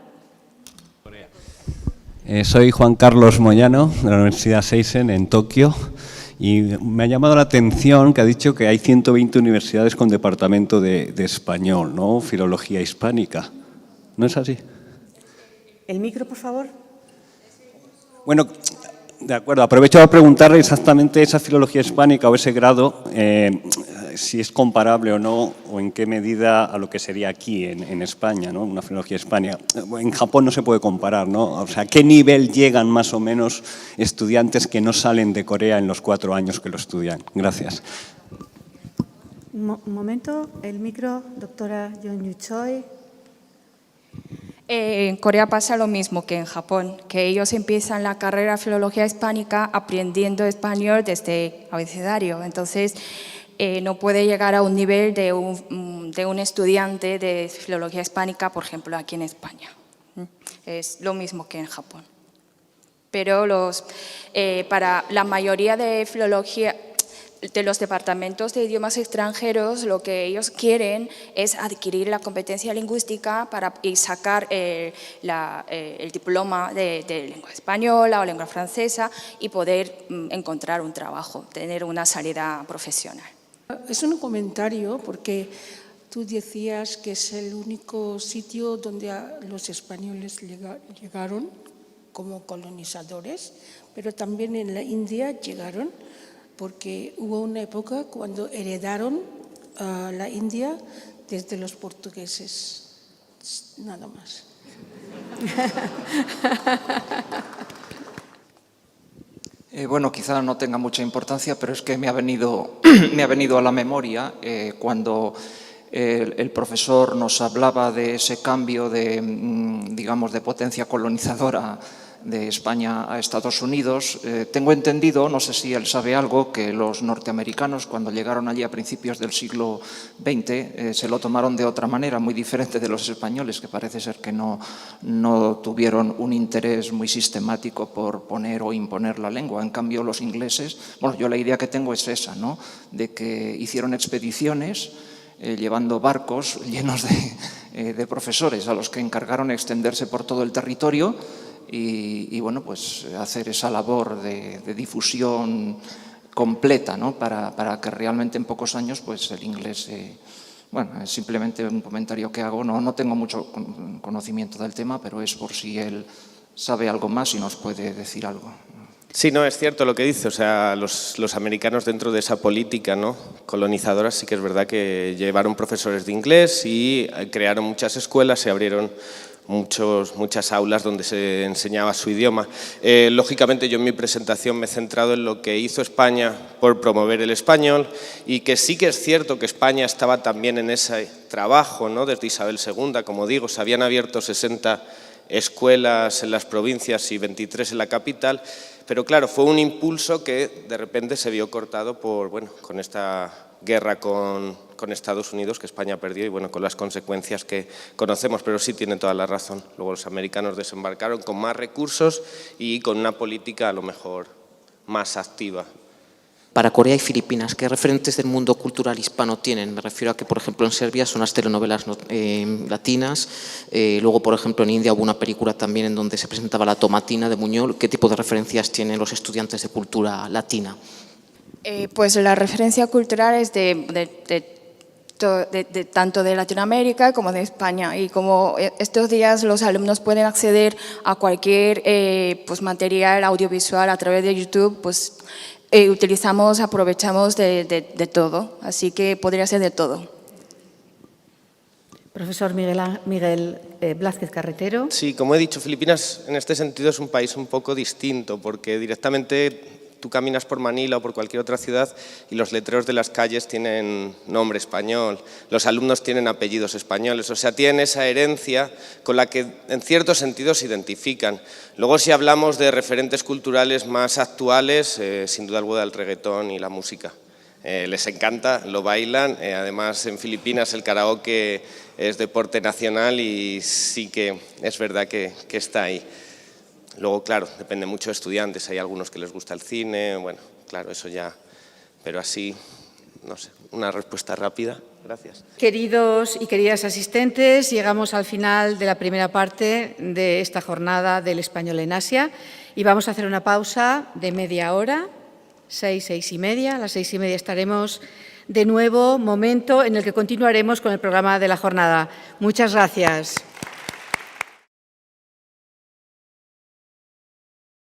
Soy Juan Carlos Moyano, de la Universidad Seisen, en Tokio, y me ha llamado la atención que ha dicho que hay 120 universidades con departamento de español, ¿no? Filología hispánica. ¿No es así? El micro, por favor. Bueno, de acuerdo. Aprovecho para preguntarle exactamente esa filología hispánica o ese grado, si es comparable o no, o en qué medida a lo que sería aquí en España, ¿no? Una filología hispánica. En Japón no se puede comparar, ¿no? O sea, ¿a qué nivel llegan más o menos estudiantes que no salen de Corea en los 4 años que lo estudian? Gracias. Un momento, el micro, doctora Yeon Yu Choi. En Corea pasa lo mismo que en Japón, que ellos empiezan la carrera de filología hispánica aprendiendo español desde abecedario. Entonces, no puede llegar a un nivel de un estudiante de filología hispánica, por ejemplo, aquí en España. Es lo mismo que en Japón. Pero para la mayoría de filología, de los departamentos de idiomas extranjeros, lo que ellos quieren es adquirir la competencia lingüística y sacar el diploma de lengua española o lengua francesa y poder encontrar un trabajo, tener una salida profesional. Es un comentario porque tú decías que es el único sitio donde los españoles llegaron como colonizadores, pero también en la India llegaron, porque hubo una época cuando heredaron la India desde los portugueses, nada más. Bueno, quizá no tenga mucha importancia, pero es que me ha venido a la memoria cuando el profesor nos hablaba de ese cambio de, digamos, de potencia colonizadora España a Estados Unidos. Tengo entendido, no sé si él sabe algo, que los norteamericanos cuando llegaron allí a principios del siglo XX se lo tomaron de otra manera, muy diferente de los españoles, que parece ser que no tuvieron un interés muy sistemático por poner o imponer la lengua. En cambio, los ingleses, bueno, yo la idea que tengo es esa, ¿no?, de que hicieron expediciones llevando barcos llenos de profesores a los que encargaron extenderse por todo el territorio y bueno, pues hacer esa labor de difusión completa, ¿no?, para que realmente en pocos años pues el inglés, bueno, es simplemente un comentario que hago, no tengo mucho conocimiento del tema, pero es por si él sabe algo más y nos puede decir algo. Sí, no, es cierto lo que dice, o sea, los americanos dentro de esa política, ¿no?, colonizadora, sí que es verdad que llevaron profesores de inglés y crearon muchas escuelas, se abrieron muchas aulas donde se enseñaba su idioma. Lógicamente yo en mi presentación me he centrado en lo que hizo España por promover el español y que sí que es cierto que España estaba también en ese trabajo, ¿no?, desde Isabel II, como digo, se habían abierto 60 escuelas en las provincias y 23 en la capital, pero claro, fue un impulso que de repente se vio cortado por, bueno, con esta guerra con Estados Unidos que España perdió y bueno, con las consecuencias que conocemos, pero sí tiene toda la razón. Luego los americanos desembarcaron con más recursos y con una política a lo mejor más activa. Para Corea y Filipinas, ¿qué referentes del mundo cultural hispano tienen? Me refiero a que, por ejemplo, en Serbia son las telenovelas latinas, luego, por ejemplo, en India hubo una película también en donde se presentaba La Tomatina de Buñuel. ¿Qué tipo de referencias tienen los estudiantes de cultura latina? Pues la referencia cultural es tanto de Latinoamérica como de España, y como estos días los alumnos pueden acceder a cualquier pues material audiovisual a través de YouTube, pues aprovechamos de todo, así que podría ser de todo. Profesor Miguel Blázquez Carretero. Sí, como he dicho, Filipinas en este sentido es un país un poco distinto, porque directamente tú caminas por Manila o por cualquier otra ciudad y los letreros de las calles tienen nombre español, los alumnos tienen apellidos españoles, o sea, tienen esa herencia con la que en cierto sentido se identifican. Luego, si hablamos de referentes culturales más actuales, sin duda alguna el reggaetón y la música. Les encanta, lo bailan, además en Filipinas el karaoke es deporte nacional y sí que es verdad que está ahí. Luego, claro, depende mucho de estudiantes, hay algunos que les gusta el cine, bueno, claro, eso ya, pero así, no sé, una respuesta rápida. Gracias. Queridos y queridas asistentes, llegamos al final de la primera parte de esta jornada del español en Asia y vamos a hacer una pausa de media hora, 6:30. A las 6:30 estaremos de nuevo, momento en el que continuaremos con el programa de la jornada. Muchas gracias.